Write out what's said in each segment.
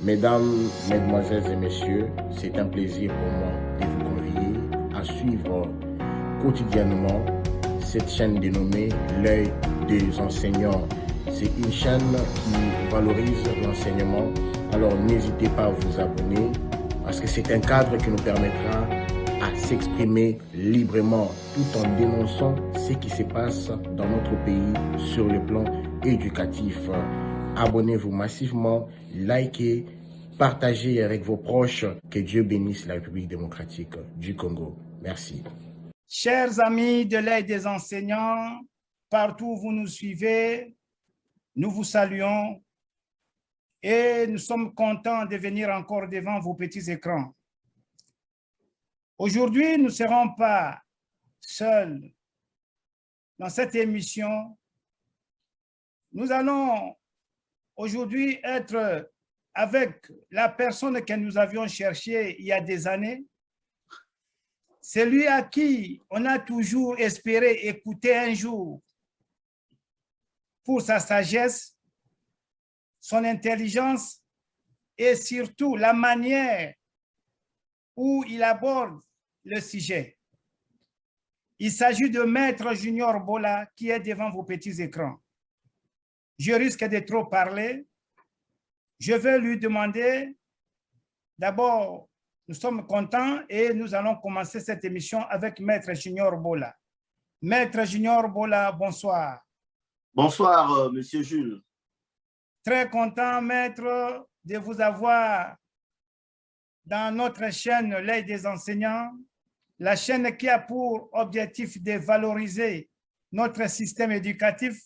Mesdames, Mesdemoiselles et Messieurs, c'est un plaisir pour moi de vous convier à suivre quotidiennement cette chaîne dénommée L'œil des enseignants. C'est une chaîne qui valorise l'enseignement, alors n'hésitez pas à vous abonner parce que c'est un cadre qui nous permettra à s'exprimer librement tout en dénonçant ce qui se passe dans notre pays sur le plan éducatif. Abonnez-vous massivement, likez, partagez avec vos proches. Que Dieu bénisse la République démocratique du Congo. Merci. Chers amis de l'œil des enseignants, partout où vous nous suivez, nous vous saluons et nous sommes contents de venir encore devant vos petits écrans. Aujourd'hui, nous ne serons pas seuls dans cette émission. Nous allons aujourd'hui être avec la personne que nous avions cherchée il y a des années, celui à qui on a toujours espéré écouter un jour pour sa sagesse, son intelligence et surtout la manière où il aborde le sujet. Il s'agit de Maître Junior Bola qui est devant vos petits écrans. Je risque de trop parler. Je vais lui demander, d'abord, nous sommes contents et nous allons commencer cette émission avec Maître Junior Bola. Maître Junior Bola, bonsoir. Bonsoir, Monsieur Jules. Très content, Maître, de vous avoir dans notre chaîne L'œil des enseignants, la chaîne qui a pour objectif de valoriser notre système éducatif,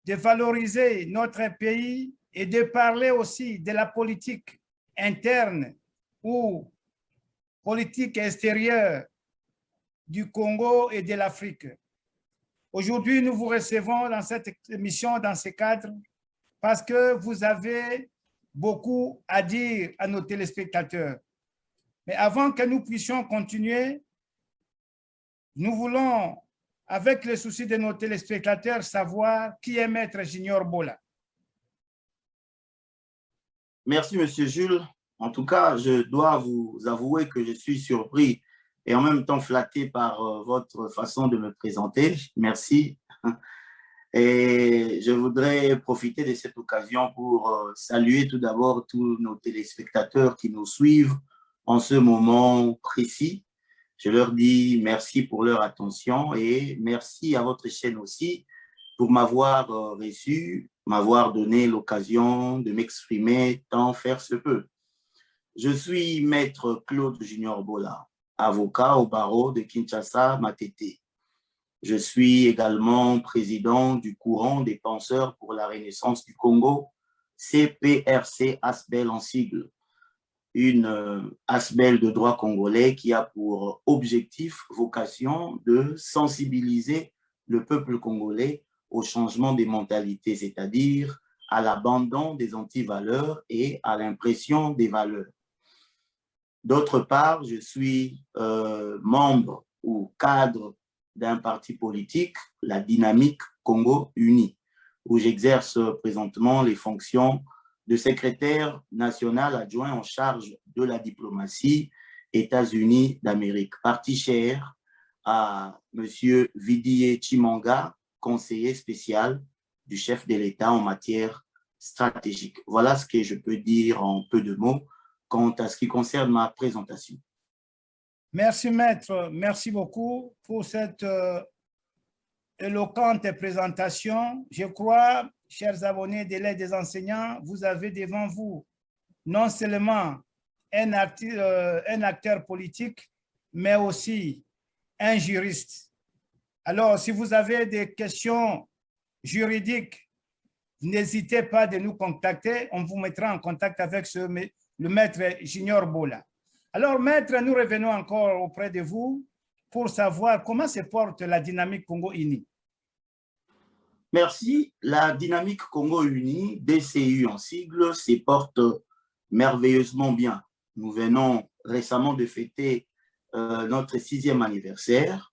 de valoriser notre pays et de parler aussi de la politique interne ou politique extérieure du Congo et de l'Afrique. Aujourd'hui, nous vous recevons dans cette émission, dans ce cadre, parce que vous avez beaucoup à dire à nos téléspectateurs. Mais avant que nous puissions continuer, nous voulons, avec le souci de nos téléspectateurs, savoir qui est Maître Junior Bola. Merci, Monsieur Jules. En tout cas, je dois vous avouer que je suis surpris et en même temps flatté par votre façon de me présenter. Merci. Et je voudrais profiter de cette occasion pour saluer tout d'abord tous nos téléspectateurs qui nous suivent en ce moment précis. Je leur dis merci pour leur attention et merci à votre chaîne aussi pour m'avoir reçu, m'avoir donné l'occasion de m'exprimer tant faire se peut. Je suis Maître Claude Junior Bola, avocat au barreau de Kinshasa, Matete. Je suis également président du courant des penseurs pour la Renaissance du Congo, CPRC ASBEL en sigle, une ASBEL de droit congolais qui a pour objectif, vocation de sensibiliser le peuple congolais au changement des mentalités, c'est-à-dire à l'abandon des antivaleurs et à l'impression des valeurs. D'autre part, je suis membre ou cadre d'un parti politique, la Dynamique Congo Uni, où j'exerce présentement les fonctions de secrétaire national adjoint en charge de la diplomatie États-Unis d'Amérique, parti cher à M. Vidier Chimanga, conseiller spécial du chef de l'État en matière stratégique. Voilà ce que je peux dire en peu de mots quant à ce qui concerne ma présentation. Merci, Maître. Merci beaucoup pour cette éloquente présentation. Je crois, chers abonnés de l'œil des enseignants, vous avez devant vous non seulement un acteur politique, mais aussi un juriste. Alors, si vous avez des questions juridiques, n'hésitez pas de nous contacter. On vous mettra en contact avec le Maître Junior Bola. Alors, Maître, nous revenons encore auprès de vous pour savoir comment se porte la dynamique Congo-Uni. Merci. La dynamique Congo-Uni, DCU en sigle, se porte merveilleusement bien. Nous venons récemment de fêter notre 6e anniversaire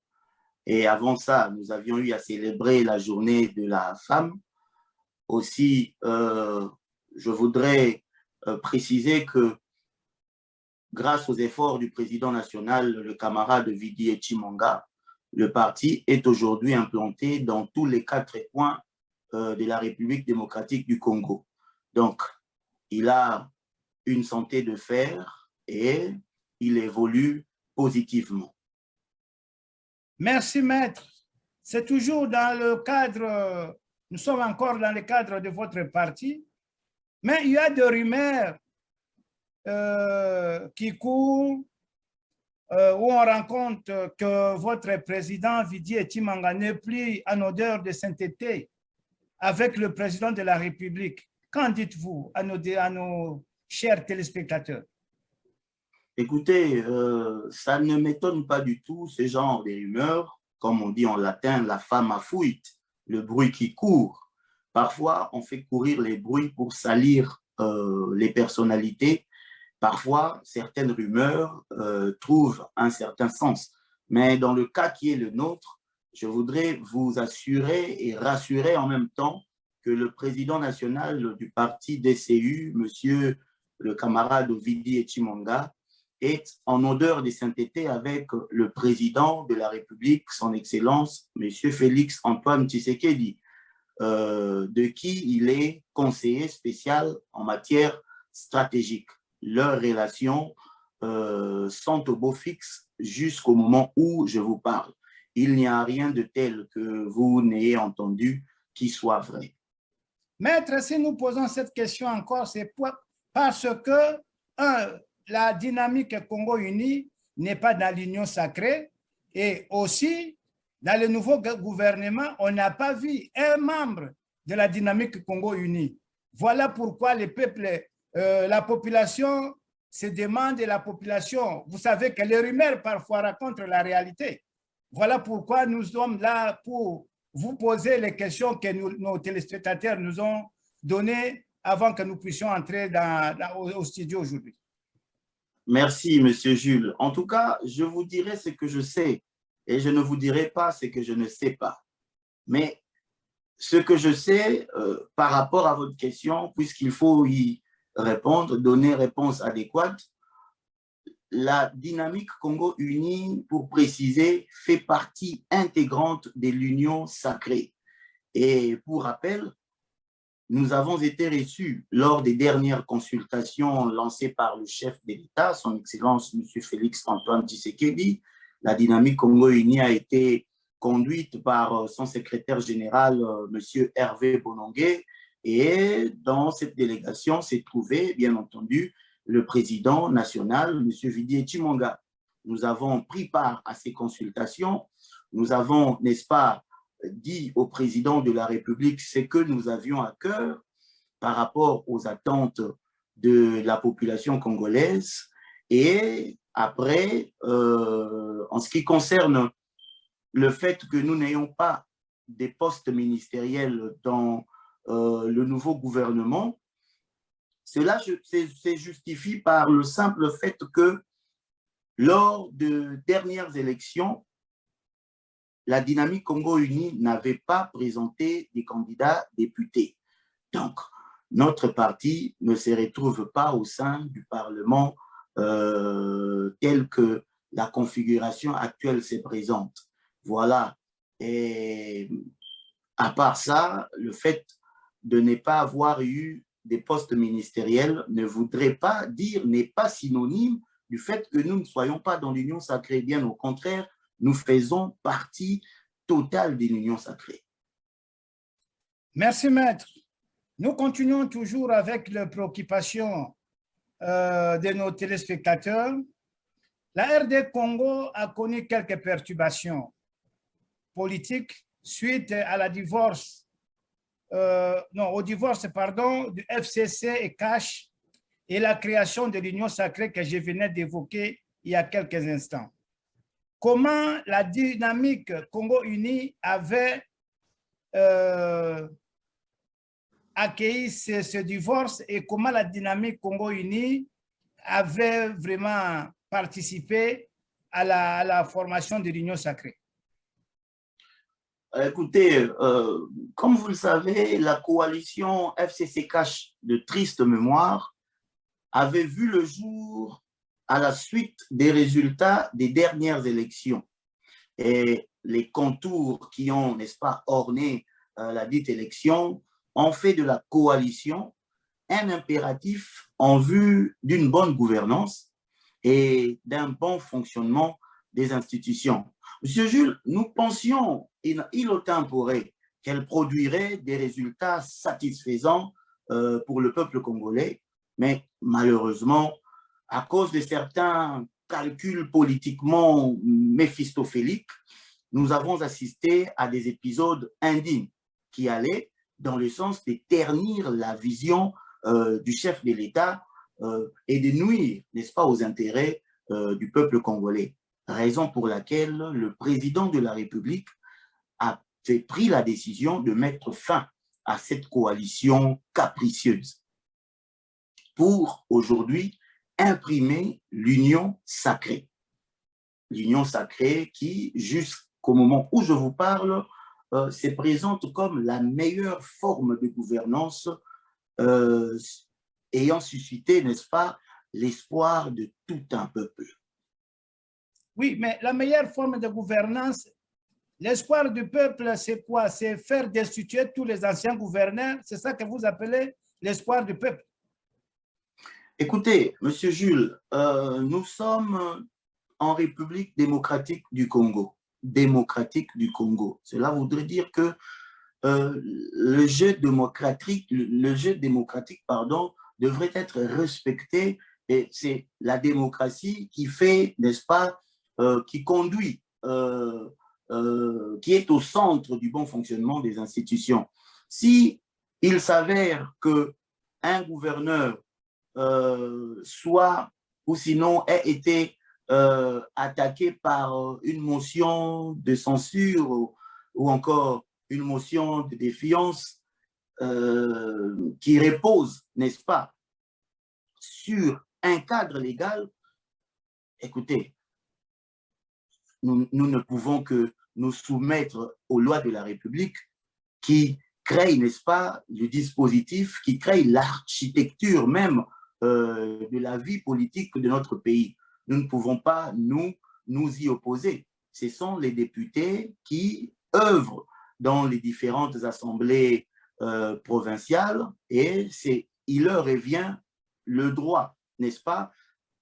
et avant ça, nous avions eu à célébrer la journée de la femme. Aussi, je voudrais préciser que grâce aux efforts du président national, le camarade Vidi Chimanga, le parti est aujourd'hui implanté dans tous les 4 coins de la République démocratique du Congo. Donc, il a une santé de fer et il évolue positivement. Merci, maître. C'est toujours dans le cadre, nous sommes encore dans le cadre de votre parti, mais il y a des rumeurs qui courent où on rencontre que votre président Vidi Chimanga n'est plus en odeur de sainteté avec le président de la République. Qu'en dites-vous à nos chers téléspectateurs? Écoutez, ça ne m'étonne pas du tout, ce genre de rumeurs. Comme on dit en latin, la femme fuit, le bruit qui court. Parfois, on fait courir les bruits pour salir les personnalités. Parfois, certaines rumeurs trouvent un certain sens. Mais dans le cas qui est le nôtre, je voudrais vous assurer et rassurer en même temps que le président national du parti DCU, monsieur le camarade Vidi Chimanga, est en odeur de sainteté avec le président de la République, son Excellence, monsieur Félix Antoine Tshisekedi, de qui il est conseiller spécial en matière stratégique. Leurs relations sont au beau fixe jusqu'au moment où je vous parle. Il n'y a rien de tel que vous n'ayez entendu qui soit vrai. Maître, si nous posons cette question encore, c'est parce que, la dynamique Congo Uni n'est pas dans l'union sacrée et aussi, dans le nouveau gouvernement, on n'a pas vu un membre de la dynamique Congo Uni. Voilà pourquoi les peuples, la population se demande et la population, vous savez que les rumeurs parfois racontent la réalité. Voilà pourquoi nous sommes là pour vous poser les questions que nos téléspectateurs nous ont données avant que nous puissions entrer au studio aujourd'hui. Merci, M. Jules. En tout cas, je vous dirai ce que je sais et je ne vous dirai pas ce que je ne sais pas. Mais ce que je sais par rapport à votre question, puisqu'il faut y répondre, donner réponse adéquate, la dynamique Congo Uni, pour préciser, fait partie intégrante de l'union sacrée. Et pour rappel, nous avons été reçus lors des dernières consultations lancées par le chef de l'État, son Excellence M. Félix Antoine Tshisekedi. La dynamique Congo Uni a été conduite par son secrétaire général, M. Hervé Bonongué, et dans cette délégation s'est trouvé, bien entendu, le président national, M. Vidi Chimanga. Nous avons pris part à ces consultations. Nous avons, n'est-ce pas, dit au président de la République ce que nous avions à cœur par rapport aux attentes de la population congolaise. Et après, en ce qui concerne le fait que nous n'ayons pas des postes ministériels dans le nouveau gouvernement, cela se justifie par le simple fait que lors de dernières élections, la dynamique Congo Uni n'avait pas présenté des candidats députés. Donc, notre parti ne se retrouve pas au sein du Parlement tel que la configuration actuelle se présente. Voilà. Et à part ça, le fait de ne pas avoir eu des postes ministériels ne voudrait pas dire, n'est pas synonyme du fait que nous ne soyons pas dans l'union sacrée. Bien au contraire, nous faisons partie totale de l'union sacrée. Merci, maître. Nous continuons toujours avec les préoccupations de nos téléspectateurs. La RD Congo a connu quelques perturbations politiques suite à la divorce, au divorce du FCC et CASH et la création de l'union sacrée que je venais d'évoquer il y a quelques instants. Comment la dynamique Congo Uni avait accueilli ce divorce et comment la dynamique Congo Uni avait vraiment participé à la formation de l'union sacrée? Écoutez, comme vous le savez, la coalition FCC-CASH de triste mémoire avait vu le jour à la suite des résultats des dernières élections. Et les contours qui ont, n'est-ce pas, orné la dite élection ont fait de la coalition un impératif en vue d'une bonne gouvernance et d'un bon fonctionnement des institutions. Monsieur Jules, nous pensions in tempore qu'elle produirait des résultats satisfaisants pour le peuple congolais, mais malheureusement, à cause de certains calculs politiquement méphistophéliques, nous avons assisté à des épisodes indignes qui allaient dans le sens de ternir la vision du chef de l'État et de nuire, n'est-ce pas, aux intérêts du peuple congolais. Raison pour laquelle le président de la République a pris la décision de mettre fin à cette coalition capricieuse pour aujourd'hui imprimer l'union sacrée. L'union sacrée qui, jusqu'au moment où je vous parle, se présente comme la meilleure forme de gouvernance ayant suscité, n'est-ce pas, l'espoir de tout un peuple. Oui, mais la meilleure forme de gouvernance, l'espoir du peuple, c'est quoi? C'est faire destituer tous les anciens gouverneurs. C'est ça que vous appelez l'espoir du peuple? Écoutez, Monsieur Jules, nous sommes en République démocratique du Congo. Cela voudrait dire que le jeu démocratique, devrait être respecté, et c'est la démocratie qui fait, n'est-ce pas, qui conduit, qui est au centre du bon fonctionnement des institutions. Si il s'avère qu'un gouverneur soit, ou sinon ait été attaqué par une motion de censure ou encore une motion de défiance qui repose, n'est-ce pas, sur un cadre légal, écoutez, nous ne pouvons que nous soumettre aux lois de la République qui créent, n'est-ce pas, le dispositif, qui créent l'architecture même de la vie politique de notre pays. Nous ne pouvons pas nous y opposer. Ce sont les députés qui œuvrent dans les différentes assemblées provinciales et il leur revient le droit, n'est-ce pas,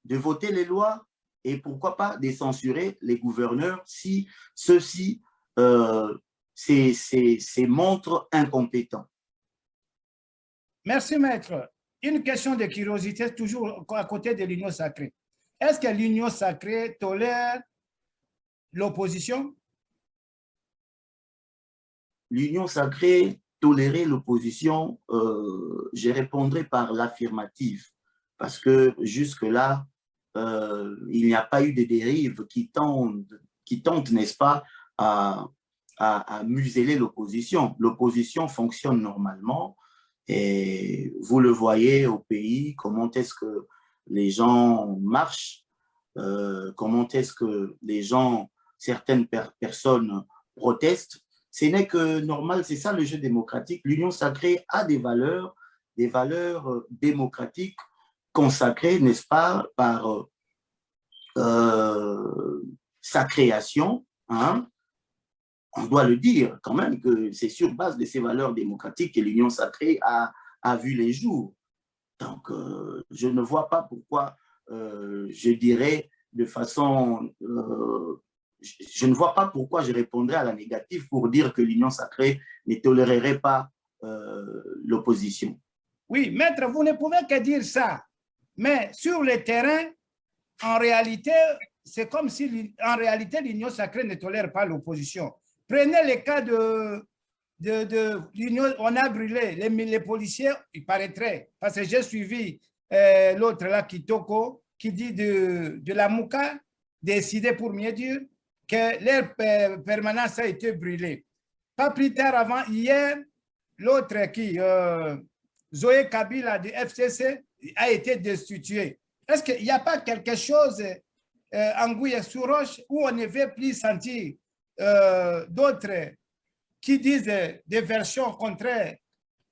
de voter les lois et pourquoi pas de censurer les gouverneurs si ceux-ci se montrent incompétents. Merci, maître. Une question de curiosité, toujours à côté de l'union sacrée. Est-ce que l'union sacrée tolère l'opposition? L'union sacrée tolérer l'opposition, je répondrai par l'affirmative, parce que jusque-là, il n'y a pas eu de dérives qui tentent, n'est-ce pas, à museler l'opposition. L'opposition fonctionne normalement et vous le voyez au pays, comment est-ce que les gens marchent, comment est-ce que les gens, certaines personnes protestent. Ce n'est que normal, c'est ça le jeu démocratique. L'union sacrée a des valeurs démocratiques consacrées, n'est-ce pas, par sa création, hein. On doit le dire quand même que c'est sur base de ces valeurs démocratiques que l'union sacrée a vu les jours. Donc, je ne vois pas pourquoi, je dirais de façon... je ne vois pas pourquoi je répondrais à la négative pour dire que l'union sacrée ne tolérerait pas l'opposition. Oui, maître, vous ne pouvez que dire ça. Mais sur le terrain, en réalité, c'est comme si en réalité l'union sacrée ne tolère pas l'opposition. Prenez le cas de l'union, on a brûlé les policiers, il paraîtrait, parce que j'ai suivi l'autre là, Kitoko, qui dit de la Mouka, décidé pour mieux dire, que leur permanence a été brûlée. Pas plus tard avant, hier, l'autre qui, Zoé Kabila du FCC, a été destitué. Est-ce qu'il n'y a pas quelque chose en Gouye-sous-Roche où on ne veut plus sentir d'autres qui disent des versions contraires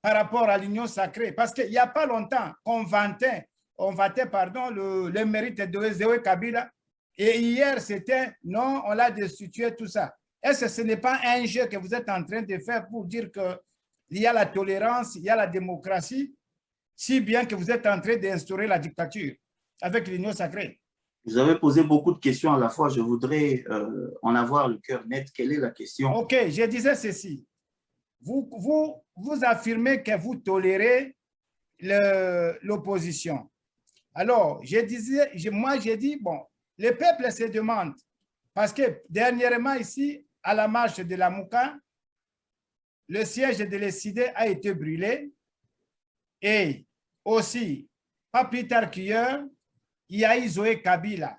par rapport à l'union sacrée? Parce qu'il n'y a pas longtemps qu'on vantait on vantait, pardon, le mérite de Zoé Kabila. Et hier, c'était non, on l'a destitué, tout ça. Est-ce que ce n'est pas un jeu que vous êtes en train de faire pour dire qu'il y a la tolérance, il y a la démocratie, si bien que vous êtes en train d'instaurer la dictature avec l'Union sacrée? Vous avez posé beaucoup de questions à la fois. Je voudrais en avoir le cœur net. Quelle est la question? OK, je disais ceci. Vous affirmez que vous tolérez l'opposition. Alors, moi, j'ai dit, bon, le peuple se demande, parce que dernièrement ici, à la marche de la Mouka, le siège de l'ECD a été brûlé et aussi, pas plus tard qu'hier, il y a Zoé Kabila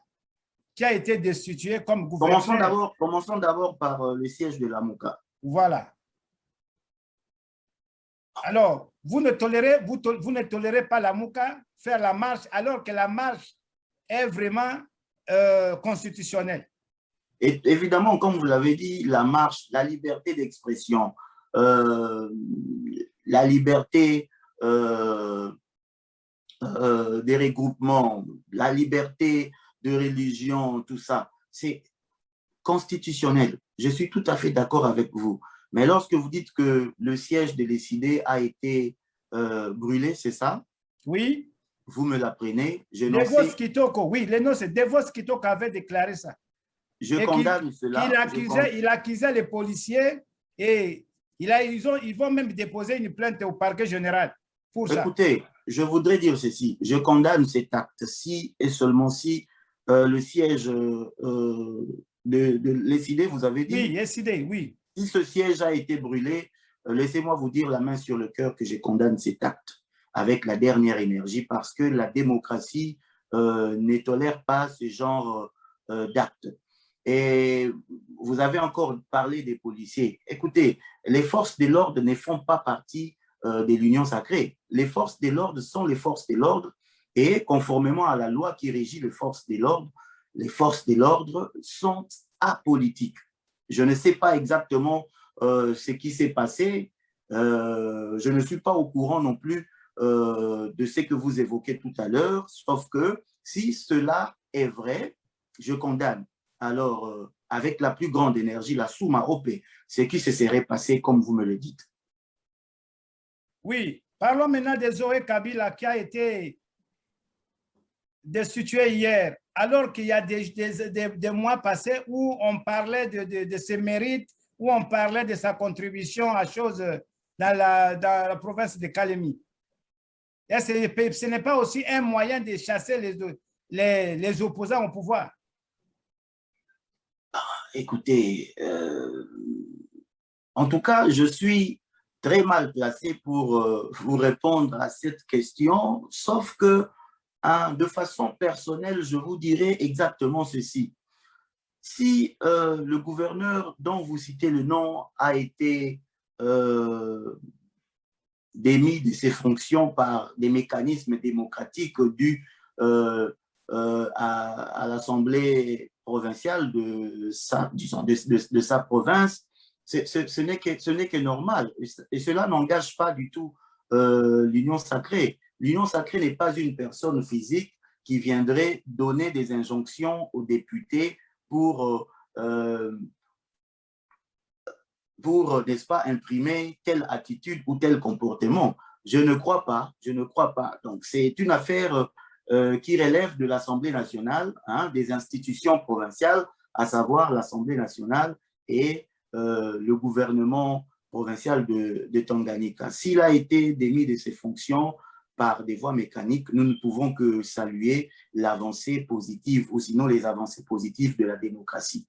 qui a été destitué comme gouverneur. Commençons d'abord par le siège de la Mouka. Voilà. Alors, vous ne tolérez pas la Mouka faire la marche alors que la marche est vraiment constitutionnelle. Et évidemment, comme vous l'avez dit, la marche, la liberté d'expression, la liberté des regroupements, la liberté de religion, tout ça, c'est constitutionnel. Je suis tout à fait d'accord avec vous. Mais lorsque vous dites que le siège de l'ECD a été brûlé, c'est ça? Oui. Vous me l'apprenez. Devos Kitoko, oui, c'est Devos Kitoko avait déclaré ça. Je condamne cela. Il accusait les policiers et ils vont même déposer une plainte au parquet général pour ça. Écoutez, je voudrais dire ceci. Je condamne cet acte si et seulement si le siège de l'ECD, vous avez dit? Oui, l'ECD, oui. Si ce siège a été brûlé, laissez-moi vous dire la main sur le cœur que je condamne cet acte avec la dernière énergie parce que la démocratie ne tolère pas ce genre d'actes. Et vous avez encore parlé des policiers. Écoutez, les forces de l'ordre ne font pas partie de l'Union sacrée. Les forces de l'ordre sont les forces de l'ordre et conformément à la loi qui régit les forces de l'ordre sont apolitiques. Je ne sais pas exactement ce qui s'est passé. Je ne suis pas au courant non plus de ce que vous évoquez tout à l'heure, sauf que si cela est vrai, je condamne. Alors, avec la plus grande énergie, la summa op, ce qui se serait passé comme vous me le dites. Oui, parlons maintenant de Zoé Kabila qui a été destitué hier, alors qu'il y a des mois passés où on parlait de ses mérites, où on parlait de sa contribution à choses dans la province de Kalemi. Et ce n'est pas aussi un moyen de chasser les opposants au pouvoir. Écoutez, en tout cas, je suis très mal placé pour vous répondre à cette question, sauf que de façon personnelle, je vous dirais exactement ceci. Si le gouverneur dont vous citez le nom a été démis de ses fonctions par des mécanismes démocratiques dus à l'Assemblée provinciale de sa province, ce n'est que normal. Et cela n'engage pas du tout l'Union sacrée. L'Union sacrée n'est pas une personne physique qui viendrait donner des injonctions aux députés pour n'est-ce pas, imprimer telle attitude ou tel comportement. Je ne crois pas. Donc, c'est une affaire qui relève de l'Assemblée nationale, hein, des institutions provinciales, à savoir l'Assemblée nationale et le gouvernement provincial de Tanganyika. S'il a été démis de ses fonctions par des voies mécaniques, nous ne pouvons que saluer l'avancée positive ou sinon les avancées positives de la démocratie.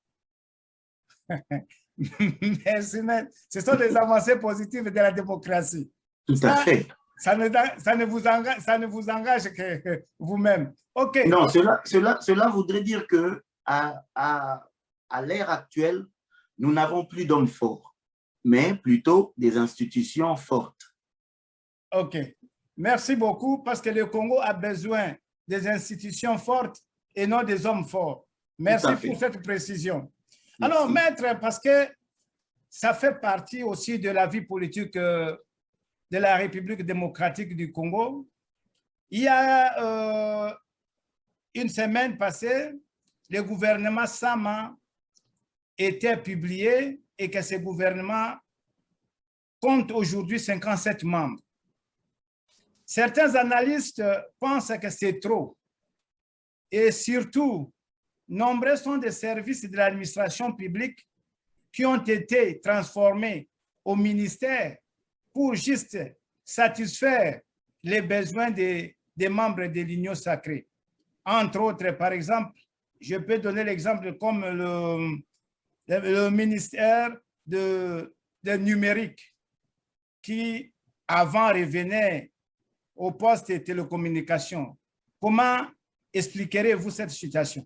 Merci, mais ce sont les avancées positives de la démocratie. Tout à fait. Ça ne vous engage que vous-même. OK. Non, cela voudrait dire que à l'ère actuelle, nous n'avons plus d'hommes forts, mais plutôt des institutions fortes. OK. Merci beaucoup parce que le Congo a besoin des institutions fortes et non des hommes forts. Merci pour cette précision. Merci. Alors, maître, parce que ça fait partie aussi de la vie politique de la République démocratique du Congo, Il y a une semaine passée, le gouvernement Sama était publié et que ce gouvernement compte aujourd'hui 57 membres. Certains analystes pensent que c'est trop. Et surtout, nombreux sont des services de l'administration publique qui ont été transformés au ministère pour juste satisfaire les besoins des membres de l'Union sacrée. Entre autres, par exemple, je peux donner l'exemple comme le ministère de numérique qui avant revenait au poste de télécommunications. Comment expliquerez-vous cette situation?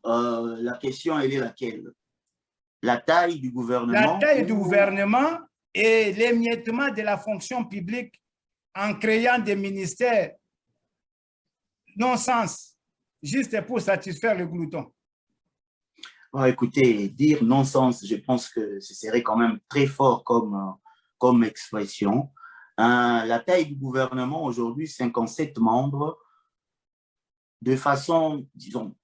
La question, elle est laquelle? La taille du gouvernement? La taille du gouvernement et l'émiettement de la fonction publique en créant des ministères non-sens, juste pour satisfaire le glouton. Bon, écoutez, dire non-sens, je pense que ce serait quand même très fort comme expression. La taille du gouvernement aujourd'hui, 57 membres, de façon, disons,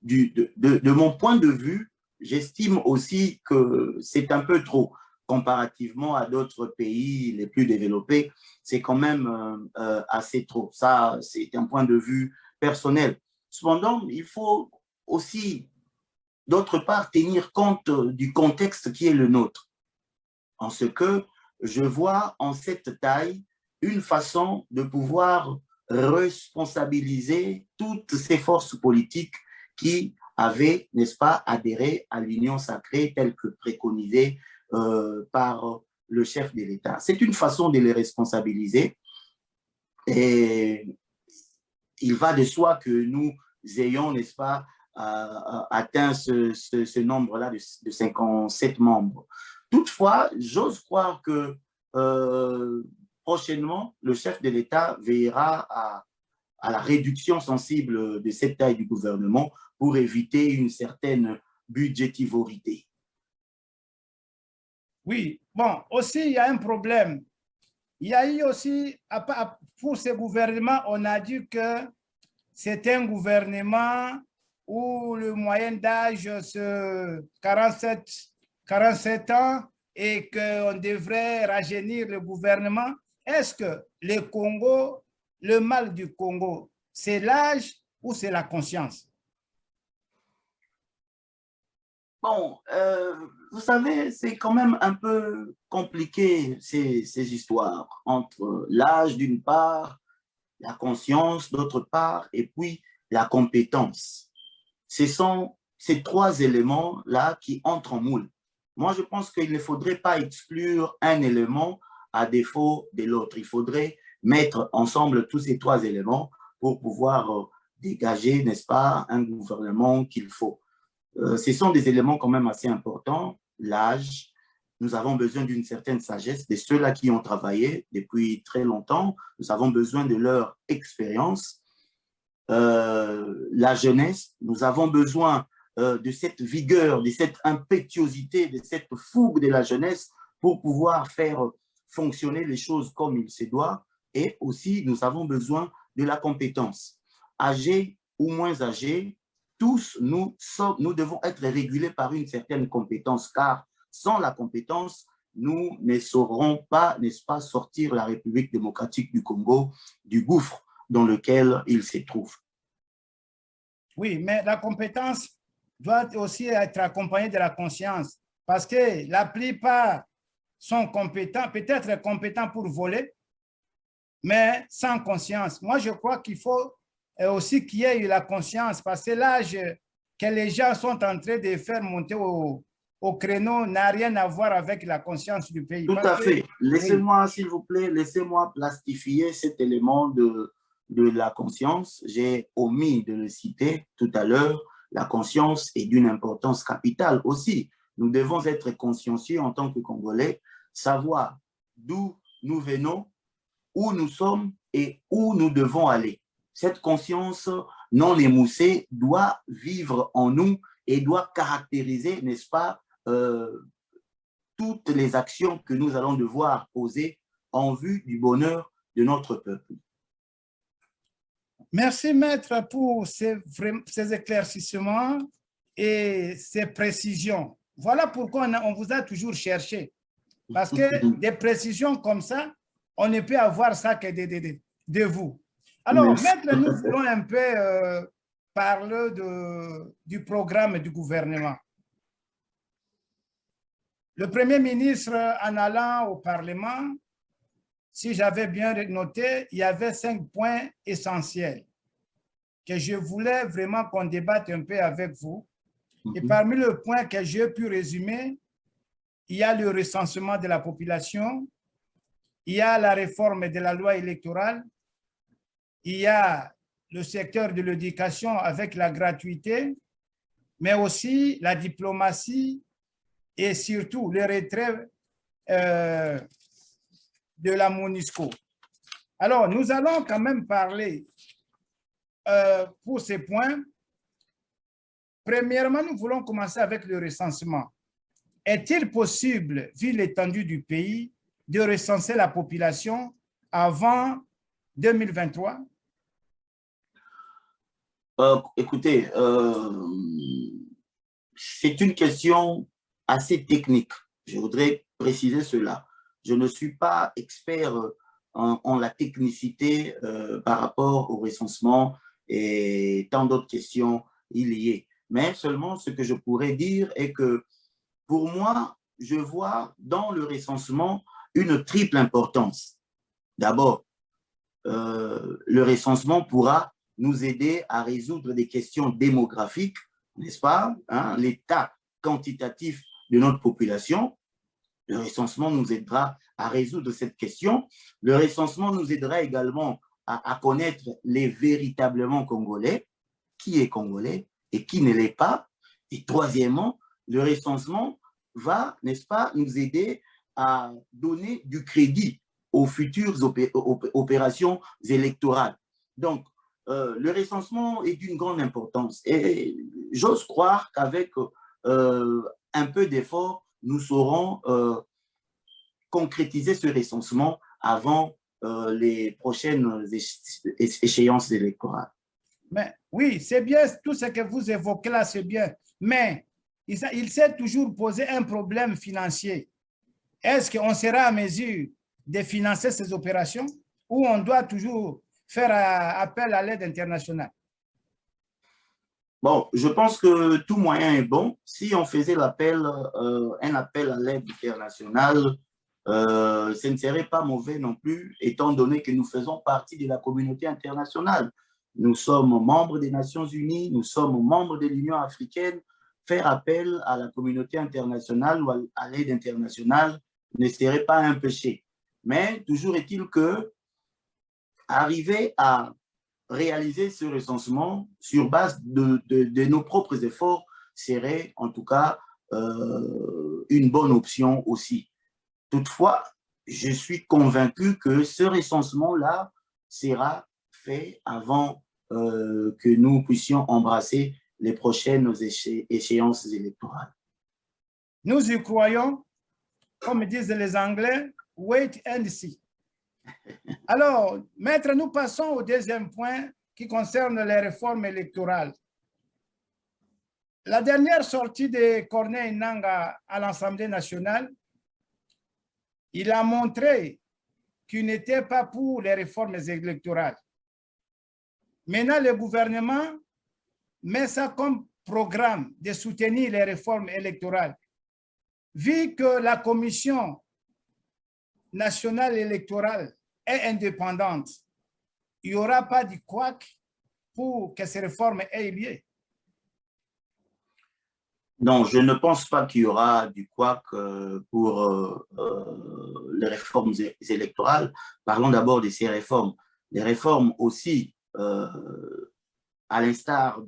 de mon point de vue, j'estime aussi que c'est un peu trop comparativement à d'autres pays les plus développés. C'est quand même assez trop. Ça, c'est un point de vue personnel. Cependant, il faut aussi, d'autre part, tenir compte du contexte qui est le nôtre. En ce que je vois en cette taille une façon de pouvoir responsabiliser toutes ces forces politiques qui avaient, n'est-ce pas, adhéré à l'union sacrée telle que préconisée par le chef de l'État. C'est une façon de les responsabiliser et il va de soi que nous ayons, n'est-ce pas, atteint ce nombre-là de 57 membres. Toutefois, j'ose croire que prochainement, le chef de l'État veillera à la réduction sensible de cette taille du gouvernement pour éviter une certaine budgétivorité. Oui, bon, aussi, il y a un problème. Il y a eu aussi, pour ce gouvernement, on a dit que c'est un gouvernement où le moyen d'âge, c'est 47 ans et qu'on devrait rajeunir le gouvernement. Est-ce que le Congo, le mal du Congo, c'est l'âge ou c'est la conscience? Bon, vous savez, c'est quand même un peu compliqué ces histoires entre l'âge d'une part, la conscience d'autre part, et puis la compétence. Ce sont ces trois éléments-là qui entrent en moule. Moi, je pense qu'il ne faudrait pas exclure un élément à défaut de l'autre. Il faudrait mettre ensemble tous ces trois éléments pour pouvoir dégager, n'est-ce pas, un gouvernement qu'il faut. Ce sont des éléments quand même assez importants. L'âge, nous avons besoin d'une certaine sagesse de ceux-là qui ont travaillé depuis très longtemps. Nous avons besoin de leur expérience. La jeunesse, nous avons besoin de cette vigueur, de cette impétuosité, de cette fougue de la jeunesse pour pouvoir faire fonctionner les choses comme il se doit. Et aussi, nous avons besoin de la compétence. Âgés ou moins âgés, tous nous devons être régulés par une certaine compétence, car sans la compétence, nous ne saurons pas, n'est-ce pas, sortir la République démocratique du Congo du gouffre dans lequel il se trouve. Oui, mais la compétence doit aussi être accompagnée de la conscience, parce que la plupart sont compétents, peut-être compétents pour voler, mais sans conscience. Moi, je crois qu'il faut aussi qu'il y ait la conscience, parce que l'âge que les gens sont en train de faire monter au créneau n'a rien à voir avec la conscience du pays. Tout à fait. Laissez-moi, s'il vous plaît, laissez-moi plastifier cet élément de la conscience. J'ai omis de le citer tout à l'heure. La conscience est d'une importance capitale aussi. Nous devons être consciencieux en tant que Congolais, savoir d'où nous venons, où nous sommes et où nous devons aller. Cette conscience non émoussée doit vivre en nous et doit caractériser, n'est-ce pas, toutes les actions que nous allons devoir poser en vue du bonheur de notre peuple. Merci, Maître, pour ces éclaircissements et ces précisions. Voilà pourquoi on vous a toujours cherché. Parce que des précisions comme ça, on ne peut avoir ça que de vous. Alors, Merci. Maître, nous voulons un peu parler du programme du gouvernement. Le Premier ministre, en allant au Parlement, si j'avais bien noté, il y avait 5 points essentiels que je voulais vraiment qu'on débatte un peu avec vous. Et parmi les points que j'ai pu résumer, il y a le recensement de la population, il y a la réforme de la loi électorale, il y a le secteur de l'éducation avec la gratuité, mais aussi la diplomatie et surtout le retrait de la MONUSCO. Alors, nous allons quand même parler pour ces points. Premièrement, nous voulons commencer avec le recensement. Est-il possible, vu l'étendue du pays, de recenser la population avant 2023? Écoutez, c'est une question assez technique. Je voudrais préciser cela. Je ne suis pas expert en la technicité par rapport au recensement et tant d'autres questions y liées. Mais seulement ce que je pourrais dire est que pour moi, je vois dans le recensement une triple importance. D'abord, le recensement pourra nous aider à résoudre des questions démographiques, n'est-ce pas, hein, l'état quantitatif de notre population. Le recensement nous aidera à résoudre cette question. Le recensement nous aidera également à connaître les véritablement Congolais, qui est Congolais et qui ne l'est pas. Et troisièmement, le recensement va, n'est-ce pas, nous aider à donner du crédit aux futures opérations électorales. Donc, le recensement est d'une grande importance. Et j'ose croire qu'avec un peu d'effort, nous saurons concrétiser ce recensement avant les prochaines échéances électorales. Mais, oui, c'est bien, tout ce que vous évoquez là, c'est bien. Mais il s'est toujours posé un problème financier. Est-ce qu'on sera à mesure de financer ces opérations ou on doit toujours faire appel à l'aide internationale? Bon, je pense que tout moyen est bon. Si on faisait un appel à l'aide internationale, ce ne serait pas mauvais non plus, étant donné que nous faisons partie de la communauté internationale. Nous sommes membres des Nations Unies, nous sommes membres de l'Union africaine. Faire appel à la communauté internationale ou à l'aide internationale ne serait pas un péché. Mais toujours est-il que arriver à réaliser ce recensement sur base de nos propres efforts serait en tout cas une bonne option aussi. Toutefois, je suis convaincu que ce recensement-là sera fait avant que nous puissions embrasser les prochaines échéances électorales. Nous y croyons, comme disent les Anglais, wait and see. Alors, maître, nous passons au deuxième point qui concerne les réformes électorales. La dernière sortie de Corneille Nangaa à l'Assemblée nationale, il a montré qu'il n'était pas pour les réformes électorales. Maintenant, le gouvernement met ça comme programme de soutenir les réformes électorales. Vu que la Commission nationale électorale est indépendante, il n'y aura pas de couac pour que ces réformes aient lieu. Non, je ne pense pas qu'il y aura du couac pour les réformes électorales. Parlons d'abord de ces réformes. Les réformes aussi, à l'instar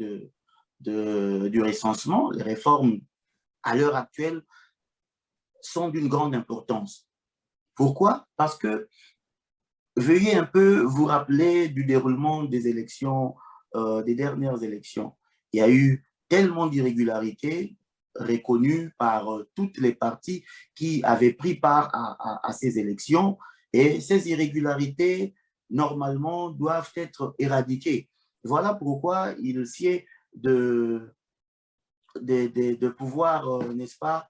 du recensement, les réformes à l'heure actuelle sont d'une grande importance. Pourquoi? Parce que veuillez un peu vous rappeler du déroulement des élections, des dernières élections. Il y a eu tellement d'irrégularités reconnues par toutes les parties qui avaient pris part à ces élections, et ces irrégularités, normalement, doivent être éradiquées. Voilà pourquoi il sied de pouvoir, n'est-ce pas,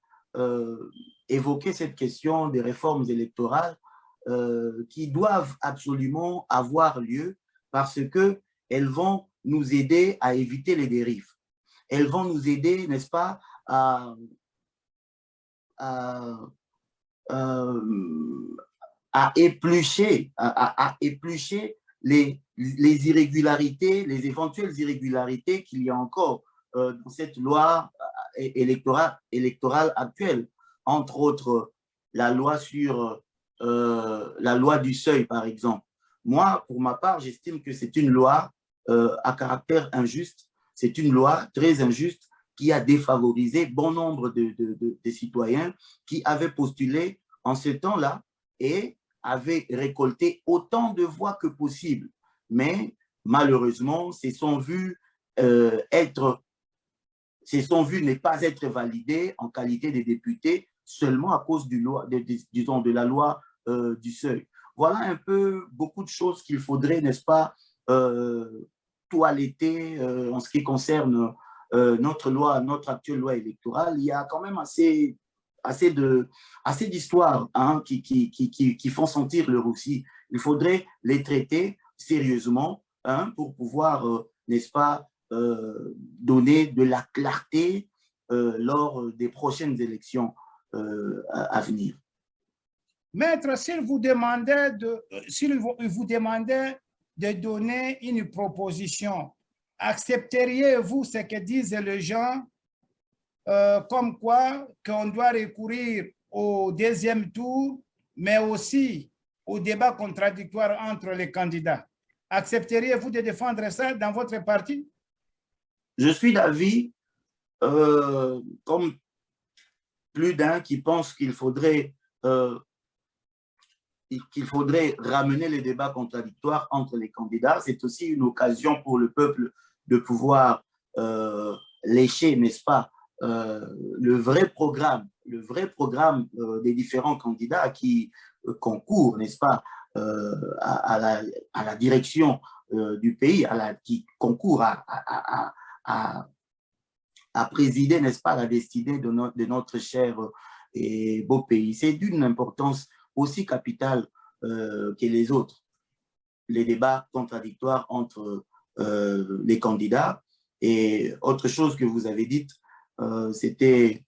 évoquer cette question des réformes électorales qui doivent absolument avoir lieu parce qu'elles vont nous aider à éviter les dérives. Elles vont nous aider, n'est-ce pas, à, à, à éplucher, éplucher les irrégularités, les éventuelles irrégularités qu'il y a encore dans cette loi électorale actuelle. Entre autres, la loi sur la loi du seuil, par exemple. Moi, pour ma part, j'estime que c'est une loi à caractère injuste. C'est une loi très injuste qui a défavorisé bon nombre de citoyens qui avaient postulé en ce temps-là et avaient récolté autant de voix que possible. Mais malheureusement, se sont vus ne pas être validés en qualité de députés seulement à cause disons, de la loi du seuil. Voilà un peu beaucoup de choses qu'il faudrait, n'est-ce pas, toiletter en ce qui concerne notre actuelle loi électorale. Il y a quand même assez d'histoires hein, qui font sentir le roussi. Il faudrait les traiter sérieusement hein, pour pouvoir, n'est-ce pas, donner de la clarté lors des prochaines élections à venir. Maître, s'il vous demandait de donner une proposition, accepteriez-vous ce que disent les gens comme quoi qu'on doit recourir au deuxième tour, mais aussi au débat contradictoire entre les candidats? Accepteriez-vous de défendre ça dans votre parti? Je suis d'avis, comme plus d'un qui pense qu'il faudrait ramener les débats contradictoires entre les candidats. C'est aussi une occasion pour le peuple de pouvoir lécher, n'est-ce pas, le vrai programme des différents candidats qui concourent, n'est-ce pas, à la direction du pays, qui concourent à présider, n'est-ce pas, la destinée de notre cher et beau pays. C'est d'une importance aussi capitale que les autres, les débats contradictoires entre les candidats. Et autre chose que vous avez dite, c'était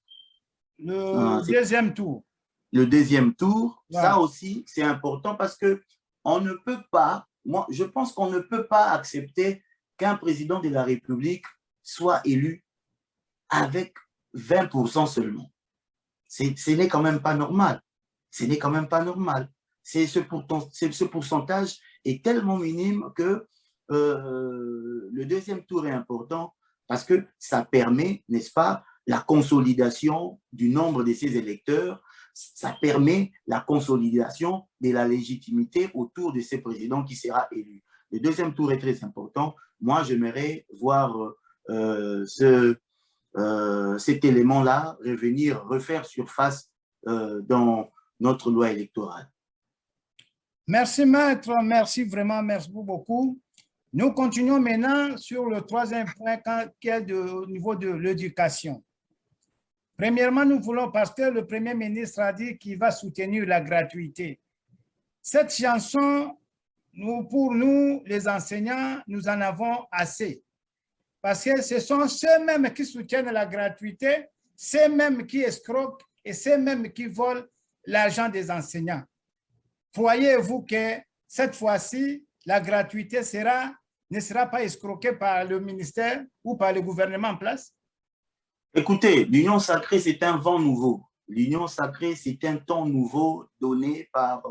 le deuxième tour. Le deuxième tour, ouais. Ça aussi, c'est important parce que on ne peut pas, moi, je pense qu'on ne peut pas accepter qu'un président de la République soit élu avec 20% seulement. Ce n'est quand même pas normal. Ce n'est quand même pas normal. Ce pourcentage est tellement minime que le deuxième tour est important parce que ça permet, n'est-ce pas, la consolidation du nombre de ces électeurs, ça permet la consolidation de la légitimité autour de ce président qui sera élu. Le deuxième tour est très important. Moi, j'aimerais voir cet élément-là refaire surface dans notre loi électorale. Merci, maître. Merci vraiment. Merci beaucoup. Nous continuons maintenant sur le troisième point qui est au niveau de l'éducation. Premièrement, nous voulons, parce que le Premier ministre a dit qu'il va soutenir la gratuité. Cette chanson, pour nous, les enseignants, nous en avons assez. Parce que ce sont ceux-mêmes qui soutiennent la gratuité, ceux-mêmes qui escroquent et ceux-mêmes qui volent l'argent des enseignants. Croyez-vous que cette fois-ci, la gratuité ne sera pas escroquée par le ministère ou par le gouvernement en place? Écoutez, l'union sacrée, c'est un vent nouveau. L'union sacrée, c'est un temps nouveau donné par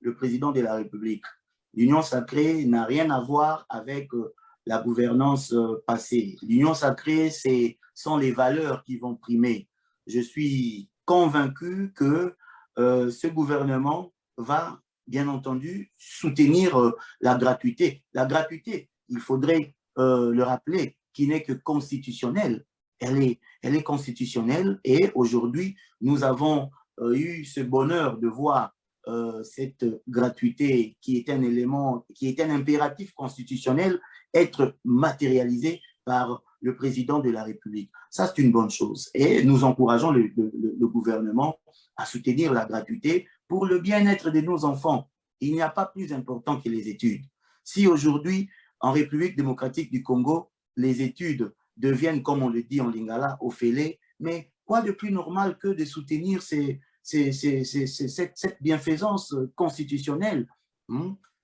le président de la République. L'union sacrée n'a rien à voir avec la gouvernance passée. L'union sacrée, ce sont les valeurs qui vont primer. Je suis convaincu que ce gouvernement va, bien entendu, soutenir la gratuité. La gratuité, il faudrait le rappeler, qui n'est que constitutionnelle. Elle est constitutionnelle et aujourd'hui, nous avons eu ce bonheur de voir cette gratuité qui est un élément, qui est un impératif constitutionnel être matérialisé par le président de la République. Ça, c'est une bonne chose. Et nous encourageons le gouvernement à soutenir la gratuité pour le bien-être de nos enfants. Il n'y a pas plus important que les études. Si aujourd'hui, en République démocratique du Congo, les études deviennent, comme on le dit en lingala, ofélé, mais quoi de plus normal que de soutenir cette bienfaisance constitutionnelle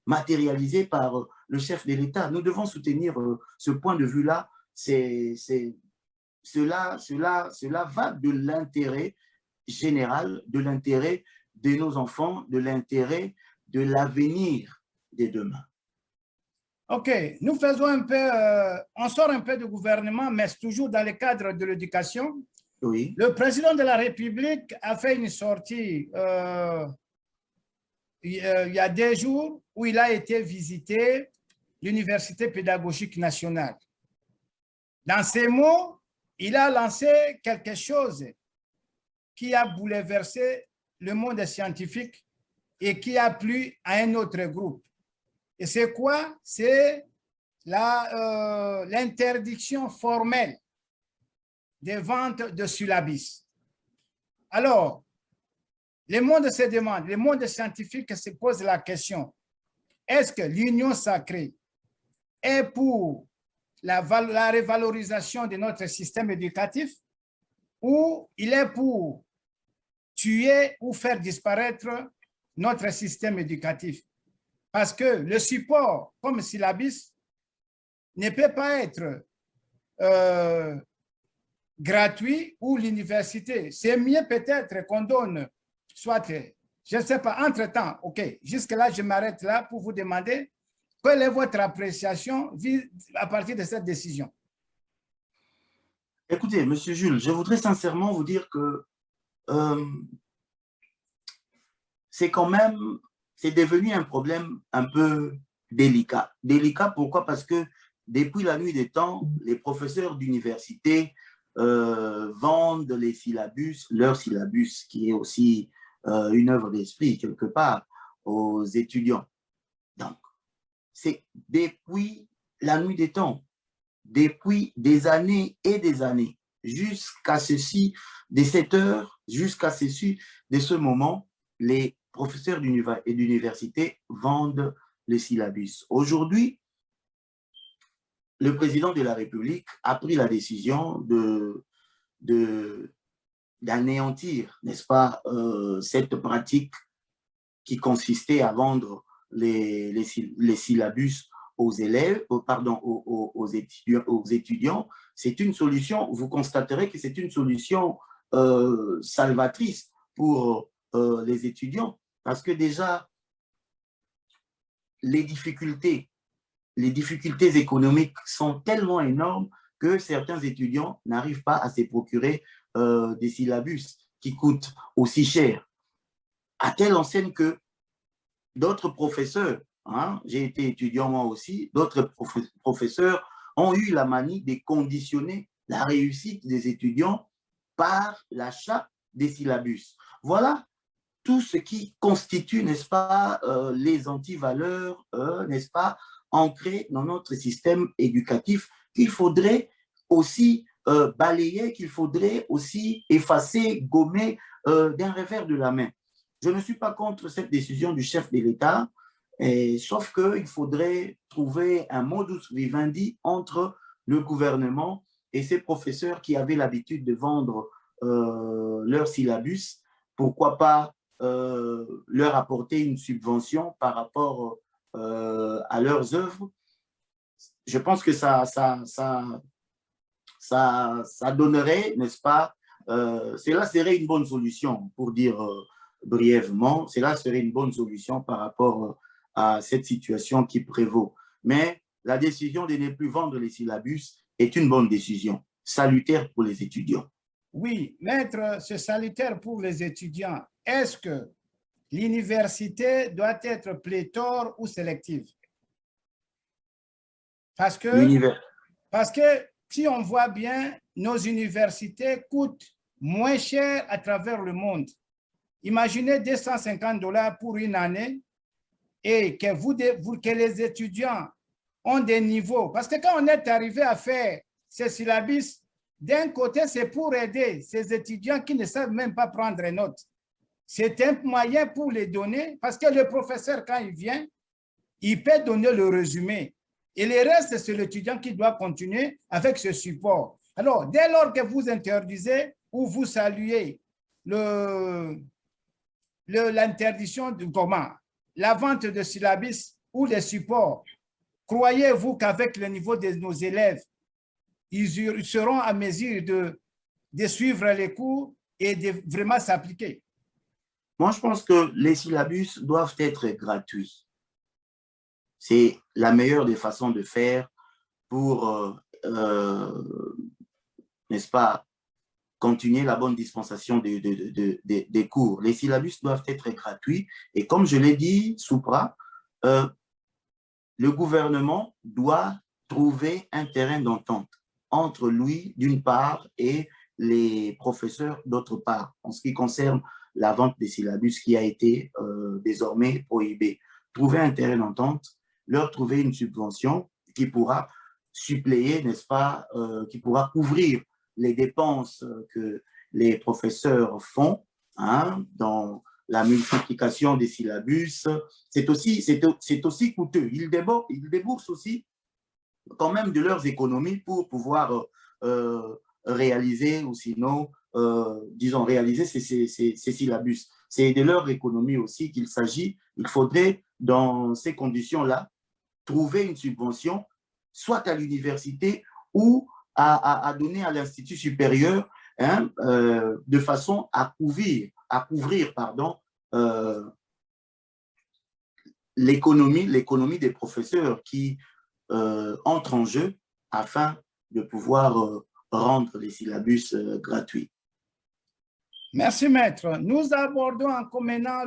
matérialisée par le chef de l'État? Nous devons soutenir ce point de vue-là. Cela va de l'intérêt général, de l'intérêt de nos enfants, de l'intérêt de l'avenir de demain. OK, nous faisons un peu, on sort un peu du gouvernement, mais c'est toujours dans le cadre de l'éducation. Oui. Le président de la République a fait une sortie il y a 2 jours où il a été visiter l'Université pédagogique nationale. Dans ces mots, il a lancé quelque chose qui a bouleversé le monde scientifique et qui a plu à un autre groupe. Et c'est quoi? C'est l'interdiction formelle des ventes de syllabus. Alors, le monde se demande, le monde scientifique se pose la question, est-ce que l'union sacrée est pour la revalorisation de notre système éducatif ou il est pour tuer ou faire disparaître notre système éducatif? Parce que le support comme syllabus ne peut pas être gratuit ou l'université. C'est mieux peut-être qu'on donne, soit, je ne sais pas, entre-temps, OK, jusque-là, je m'arrête là pour vous demander quelle est votre appréciation à partir de cette décision. Écoutez, M. Jules, je voudrais sincèrement vous dire que c'est quand même, c'est devenu un problème un peu délicat. Délicat, pourquoi? Parce que depuis la nuit des temps, les professeurs d'université vendent les syllabus, leur syllabus, qui est aussi une œuvre d'esprit quelque part, aux étudiants. Donc, c'est depuis la nuit des temps, depuis des années et des années, jusqu'à ceci, de cette heure, jusqu'à ceci, de ce moment, les professeurs d'université vendent les syllabus. Aujourd'hui, le président de la République a pris la décision d'anéantir, n'est-ce pas, cette pratique qui consistait à vendre les syllabus aux élèves, aux étudiants. C'est une solution, vous constaterez que c'est une solution salvatrice pour les étudiants, parce que déjà, les difficultés économiques sont tellement énormes que certains étudiants n'arrivent pas à se procurer des syllabus qui coûtent aussi cher. À telle enseigne que d'autres professeurs, j'ai été étudiant moi aussi, d'autres professeurs ont eu la manie de conditionner la réussite des étudiants par l'achat des syllabus. Voilà tout ce qui constitue, n'est-ce pas, les antivaleurs, n'est-ce pas, ancrées dans notre système éducatif qu'il faudrait aussi balayer, qu'il faudrait aussi effacer, gommer d'un revers de la main. Je ne suis pas contre cette décision du chef de l'État, sauf qu'il faudrait trouver un modus vivendi entre le gouvernement et ces professeurs qui avaient l'habitude de vendre leur syllabus. Pourquoi pas leur apporter une subvention par rapport à leurs œuvres? Je pense que ça donnerait, n'est-ce pas, cela serait une bonne solution, pour dire brièvement, cela serait une bonne solution par rapport à cette situation qui prévaut. Mais la décision de ne plus vendre les syllabus est une bonne décision, salutaire pour les étudiants. Oui, maître, c'est salutaire pour les étudiants. Est-ce que l'université doit être pléthore ou sélective? Parce que si on voit bien, nos universités coûtent moins cher à travers le monde. Imaginez $250 pour une année et que les étudiants ont des niveaux. Parce que quand on est arrivé à faire ces syllabus, d'un côté, c'est pour aider ces étudiants qui ne savent même pas prendre des notes. C'est un moyen pour les donner, parce que le professeur, quand il vient, il peut donner le résumé. Et le reste, c'est l'étudiant qui doit continuer avec ce support. Alors, dès lors que vous interdisez ou vous saluez l'interdiction de comment, la vente de syllabus ou les supports, croyez-vous qu'avec le niveau de nos élèves, ils seront à mesure de suivre les cours et de vraiment s'appliquer? Moi, je pense que les syllabus doivent être gratuits. C'est la meilleure des façons de faire pour, n'est-ce pas, continuer la bonne dispensation des cours. Les syllabus doivent être gratuits. Et comme je l'ai dit, Soupra, le gouvernement doit trouver un terrain d'entente entre lui, d'une part, et les professeurs, d'autre part, en ce qui concerne la vente des syllabus qui a été désormais prohibée. Trouver un terrain d'entente, leur trouver une subvention qui pourra suppléer, n'est-ce pas, qui pourra couvrir les dépenses que les professeurs font dans la multiplication des syllabus. C'est aussi coûteux. Ils déboursent aussi quand même de leurs économies pour pouvoir réaliser ou sinon, disons, réaliser ces syllabus. C'est de leur économie aussi qu'il s'agit. Il faudrait, dans ces conditions-là, trouver une subvention, soit à l'université ou à donner à l'institut supérieur, de façon à couvrir l'économie des professeurs qui entrent en jeu afin de pouvoir rendre les syllabus gratuits. Merci, maître. Nous abordons en maintenant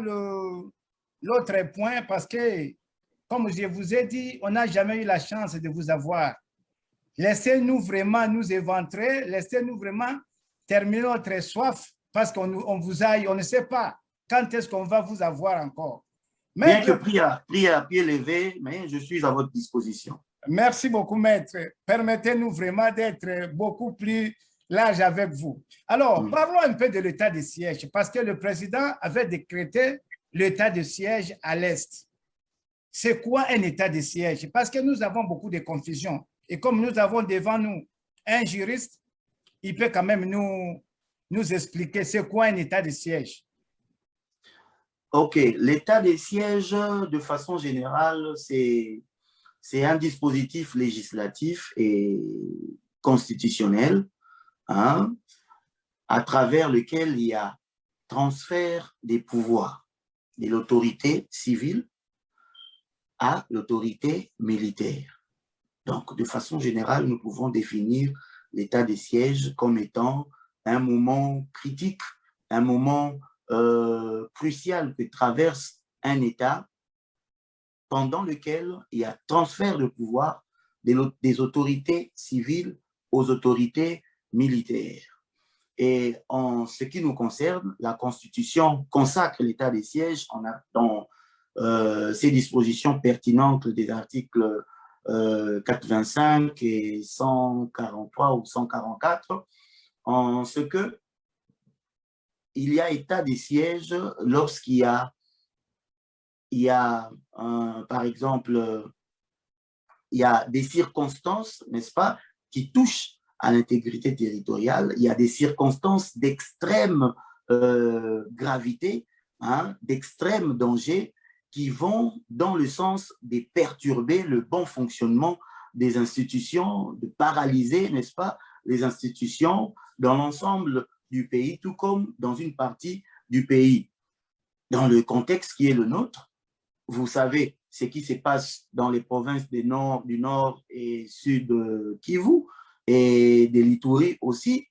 l'autre point parce que, comme je vous ai dit, on n'a jamais eu la chance de vous avoir. Laissez-nous vraiment nous éventrer, laissez-nous vraiment terminer notre soif parce qu'on vous aille, on ne sait pas quand est-ce qu'on va vous avoir encore. Bien que pris à pied levé, mais je suis à votre disposition. Merci beaucoup, maître. Permettez-nous vraiment d'être beaucoup plus large avec vous. Alors, parlons un peu de l'état de siège, parce que le président avait décrété l'état de siège à l'Est. C'est quoi un état de siège? Parce que nous avons beaucoup de confusion. Et comme nous avons devant nous un juriste, il peut quand même nous expliquer c'est quoi un état de siège. OK. L'état de siège, de façon générale, c'est un dispositif législatif et constitutionnel à travers lequel il y a transfert des pouvoirs de l'autorité civile à l'autorité militaire. Donc, de façon générale, nous pouvons définir l'état de siège comme étant un moment critique, un moment crucial que traverse un État pendant lequel il y a transfert de pouvoir des autorités civiles aux autorités militaires. Et en ce qui nous concerne, la Constitution consacre l'état de siège dans ces dispositions pertinentes des articles 85 et 143 ou 144, en ce que il y a état de siège lorsqu'il y a par exemple, il y a des circonstances, n'est-ce pas, qui touchent à l'intégrité territoriale. Il y a des circonstances d'extrême gravité, d'extrême danger, qui vont dans le sens de perturber le bon fonctionnement des institutions, de paralyser, n'est-ce pas, les institutions dans l'ensemble du pays, tout comme dans une partie du pays. Dans le contexte qui est le nôtre, vous savez ce qui se passe dans les provinces du Nord et Sud Kivu et de l'Ituri aussi,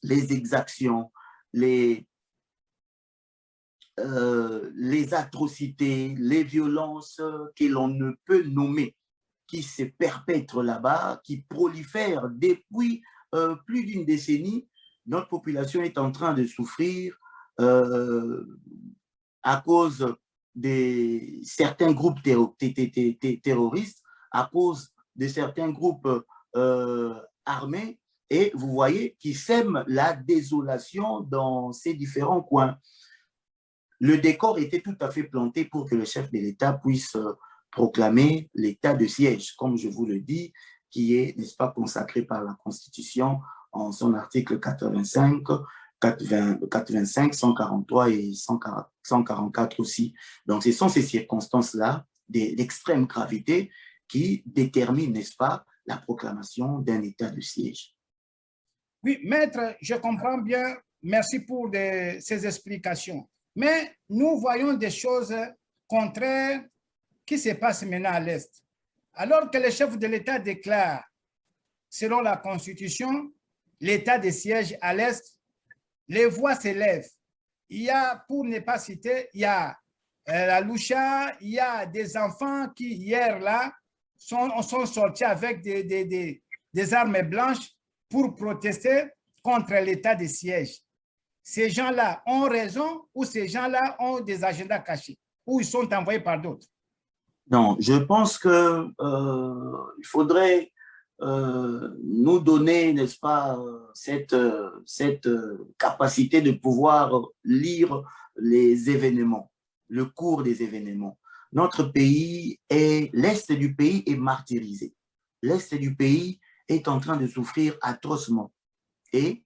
les exactions, les atrocités, les violences que l'on ne peut nommer, qui se perpètrent là-bas, qui prolifèrent depuis plus d'une décennie. Notre population est en train de souffrir à cause de certains groupes terroristes, à cause de certains groupes armés, et vous voyez qu'ils sèment la désolation dans ces différents coins. Le décor était tout à fait planté pour que le chef de l'État puisse proclamer l'état de siège, comme je vous le dis, qui est, n'est-ce pas, consacré par la Constitution en son article 85, 85, 143 et 144 aussi. Donc, ce sont ces circonstances-là d'extrême gravité qui déterminent, n'est-ce pas, la proclamation d'un état de siège. Oui, maître, je comprends bien. Merci pour ces explications. Mais nous voyons des choses contraires qui se passent maintenant à l'Est. Alors que le chef de l'État déclare, selon la Constitution, l'état de siège à l'Est, les voix s'élèvent. Il y a, pour ne pas citer, il y a la Loucha, il y a des enfants qui, hier, là, sont sortis avec des armes blanches pour protester contre l'état de siège. Ces gens-là ont raison ou ces gens-là ont des agendas cachés ou ils sont envoyés par d'autres? Non, je pense que il faudrait nous donner, n'est-ce pas, cette capacité de pouvoir lire les événements, le cours des événements. Notre pays l'Est du pays est martyrisé. L'Est du pays est en train de souffrir atrocement. Et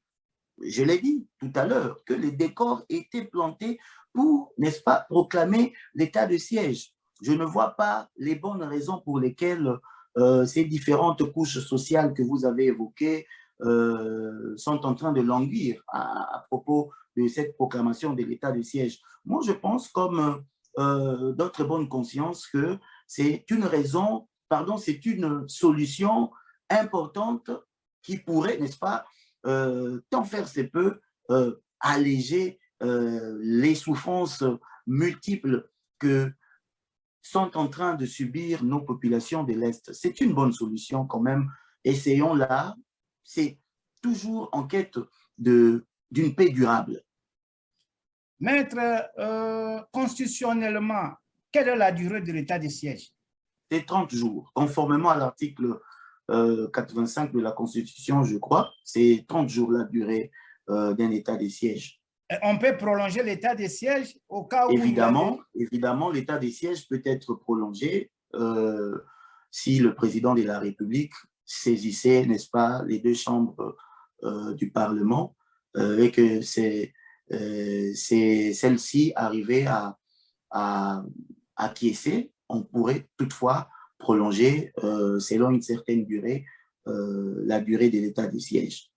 je l'ai dit tout à l'heure, que les décors étaient plantés pour, n'est-ce pas, proclamer l'état de siège. Je ne vois pas les bonnes raisons pour lesquelles ces différentes couches sociales que vous avez évoquées sont en train de languir à propos de cette proclamation de l'état de siège. Moi, je pense, comme d'autres bonnes consciences, que c'est une raison, pardon, c'est une solution importante qui pourrait, n'est-ce pas, tant faire se peut, alléger les souffrances multiples que sont en train de subir nos populations de l'Est. C'est une bonne solution quand même. Essayons-la. C'est toujours en quête d'une paix durable. Maître, constitutionnellement, quelle est la durée de l'état de siège? C'est 30 jours, conformément à l'article 85 de la Constitution, je crois. C'est 30 jours la durée d'un état de siège. On peut prolonger l'état de siège au cas où… Évidemment, l'état de siège peut être prolongé si le président de la République saisissait, n'est-ce pas, les deux chambres du Parlement et que celle-ci arrivait à acquiescer. On pourrait toutefois prolonger, selon une certaine durée, la durée de l'état de siège.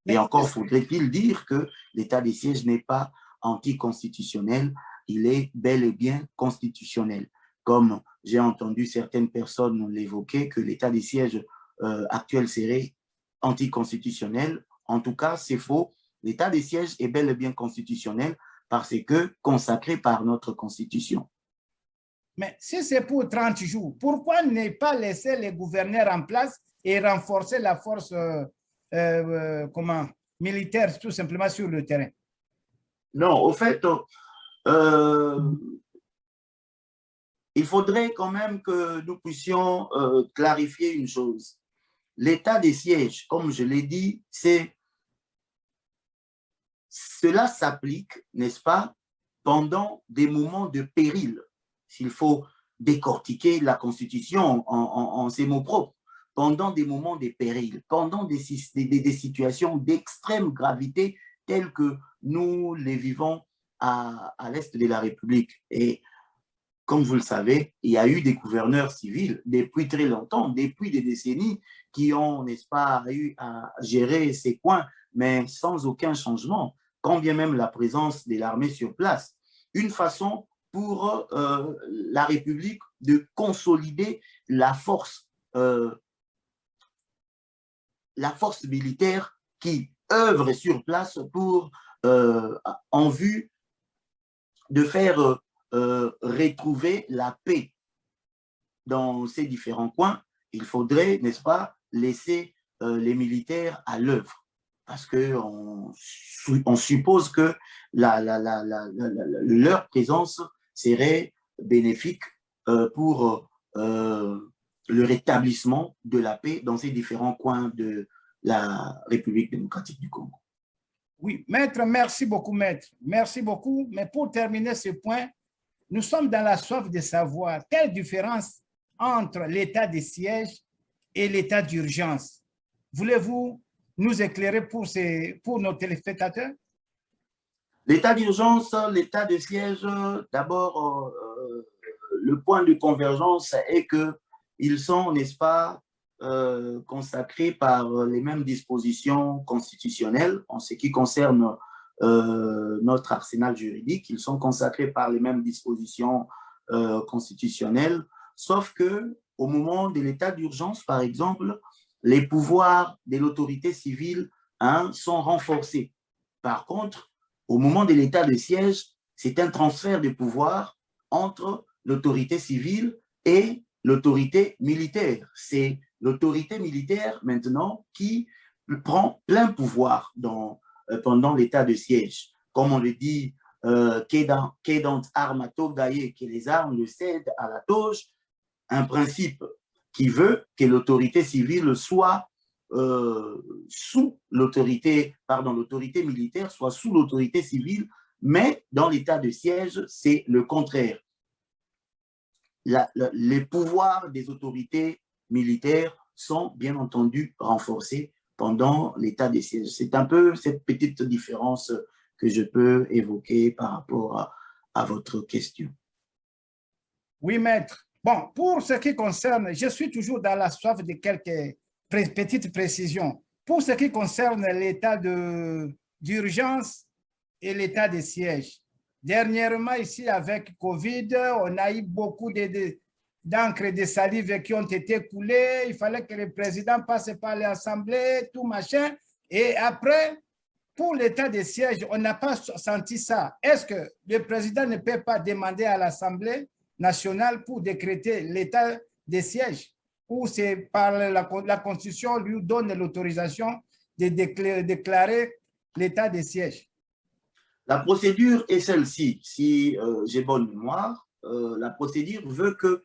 Et encore faudrait-il dire que l'état de siège n'est pas anticonstitutionnel, il est bel et bien constitutionnel. Comme j'ai entendu certaines personnes l'évoquer, que l'état de siège actuel serait anticonstitutionnel. En tout cas, c'est faux. L'état de siège est bel et bien constitutionnel parce que consacré par notre Constitution. Mais si c'est pour 30 jours, pourquoi ne pas laisser les gouverneurs en place et renforcer la force militaire tout simplement sur le terrain? Non, au fait, il faudrait quand même que nous puissions clarifier une chose. L'état des sièges, comme je l'ai dit, cela s'applique, n'est-ce pas, pendant des moments de péril. S'il faut décortiquer la Constitution en ces mots propres, pendant des moments de péril, pendant des situations d'extrême gravité telles que nous les vivons à l'Est de la République. Et comme vous le savez, il y a eu des gouverneurs civils depuis très longtemps, depuis des décennies, qui ont, n'est-ce pas, eu à gérer ces coins, mais sans aucun changement, quand bien même la présence de l'armée sur place. Une façon pour la République de consolider la force militaire qui œuvre sur place pour, en vue de faire retrouver la paix dans ces différents coins. Il faudrait, n'est-ce pas, laisser les militaires à l'œuvre, parce qu'on suppose que leur présence serait bénéfique pour le rétablissement de la paix dans ces différents coins de la République démocratique du Congo. Oui, maître, merci beaucoup, maître. Merci beaucoup. Mais pour terminer ce point, nous sommes dans la soif de savoir quelle différence entre l'état de siège et l'état d'urgence. Voulez-vous nous éclairer pour nos téléspectateurs? L'état d'urgence, l'état de siège, d'abord, le point de convergence est qu'ils sont, n'est-ce pas, consacrés par les mêmes dispositions constitutionnelles en ce qui concerne notre arsenal juridique. Ils sont consacrés par les mêmes dispositions constitutionnelles, sauf que au moment de l'état d'urgence, par exemple, les pouvoirs de l'autorité civile sont renforcés. Par contre, au moment de l'état de siège, c'est un transfert de pouvoir entre l'autorité civile et l'autorité militaire. C'est l'autorité militaire maintenant qui prend plein pouvoir pendant l'état de siège. Comme on le dit, qu'aidant armato gaye, que les armes le cèdent à la toge, un principe qui veut que l'autorité civile soit sous l'autorité militaire, soit sous l'autorité civile, mais dans l'état de siège, c'est le contraire. Les pouvoirs des autorités militaires sont bien entendu renforcés pendant l'état de siège. C'est un peu cette petite différence que je peux évoquer par rapport à votre question. Oui, maître. Bon, pour ce qui concerne, je suis toujours dans la soif de quelques petites précisions. Pour ce qui concerne l'état d'urgence et l'état de siège, dernièrement, ici, avec COVID, on a eu beaucoup d'encre et de salive qui ont été coulées. Il fallait que le président passe par l'Assemblée, tout machin. Et après, pour l'état de siège, on n'a pas senti ça. Est-ce que le président ne peut pas demander à l'Assemblée nationale pour décréter l'état de siège, ou c'est par la Constitution lui donne l'autorisation de déclarer l'état de siège? La procédure est celle-ci. Si j'ai bonne mémoire, la procédure veut que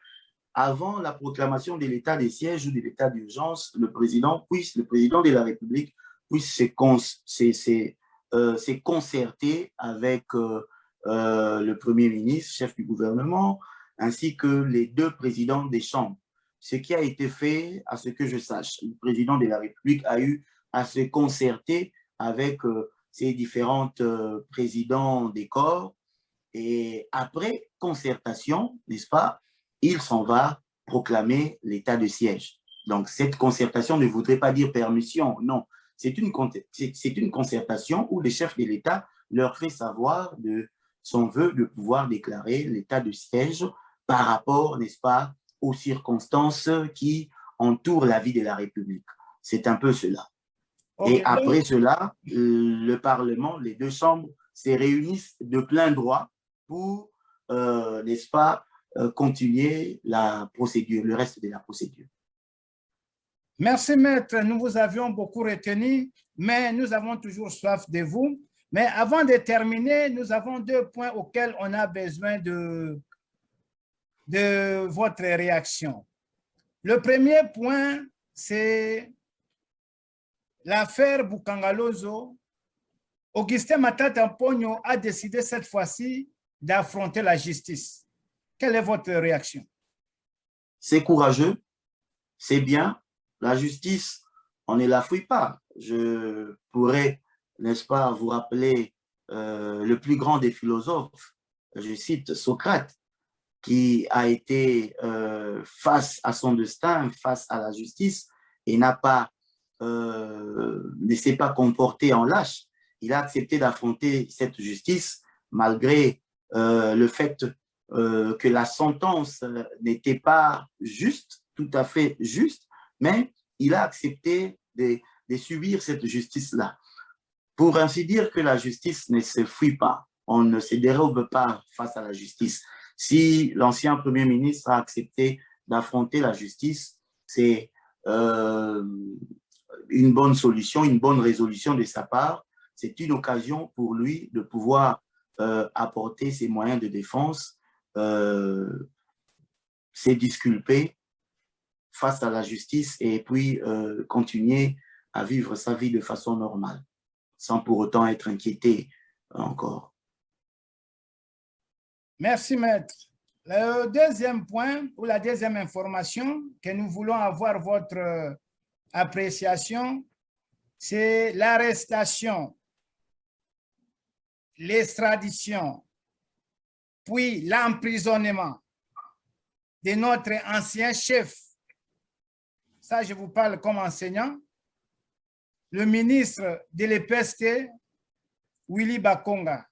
avant la proclamation de l'état de siège ou de l'état d'urgence, le président de la République puisse se concerter avec le Premier ministre, chef du gouvernement, ainsi que les deux présidents des chambres. Ce qui a été fait, à ce que je sache, le président de la République a eu à se concerter avec ces différents présidents des corps, et après concertation, n'est-ce pas, il s'en va proclamer l'état de siège. Donc, cette concertation ne voudrait pas dire permission, non. C'est une concertation où le chef de l'État leur fait savoir de son vœu de pouvoir déclarer l'état de siège par rapport, n'est-ce pas, aux circonstances qui entourent la vie de la République. C'est un peu cela. Okay, et après cela, le Parlement, les deux chambres se réunissent de plein droit pour, n'est-ce pas, continuer la procédure, le reste de la procédure. Merci, maître. Nous vous avions beaucoup retenu, mais nous avons toujours soif de vous. Mais avant de terminer, nous avons deux points auxquels on a besoin de votre réaction. Le premier point, c'est l'affaire Bukangalozo. Augustin Matata Pogno a décidé cette fois-ci d'affronter la justice. Quelle est votre réaction? C'est courageux, c'est bien. La justice, on ne la fouille pas. Je pourrais, n'est-ce pas, vous rappeler le plus grand des philosophes, je cite Socrate, qui a été face à son destin, face à la justice, et ne s'est pas comporté en lâche. Il a accepté d'affronter cette justice malgré le fait que la sentence n'était pas juste, tout à fait juste, mais il a accepté de subir cette justice-là. Pour ainsi dire que la justice ne se fuit pas, on ne se dérobe pas face à la justice. Si l'ancien Premier ministre a accepté d'affronter la justice, c'est une bonne solution, une bonne résolution de sa part. C'est une occasion pour lui de pouvoir apporter ses moyens de défense, se disculper, face à la justice et puis continuer à vivre sa vie de façon normale, sans pour autant être inquiété encore. Merci, maître. Le deuxième point, ou la deuxième information que nous voulons avoir votre appréciation, c'est l'arrestation, l'extradition, puis l'emprisonnement de notre ancien chef. Ça, je vous parle comme enseignant. Le ministre de l'EPST, Willy Bakonga.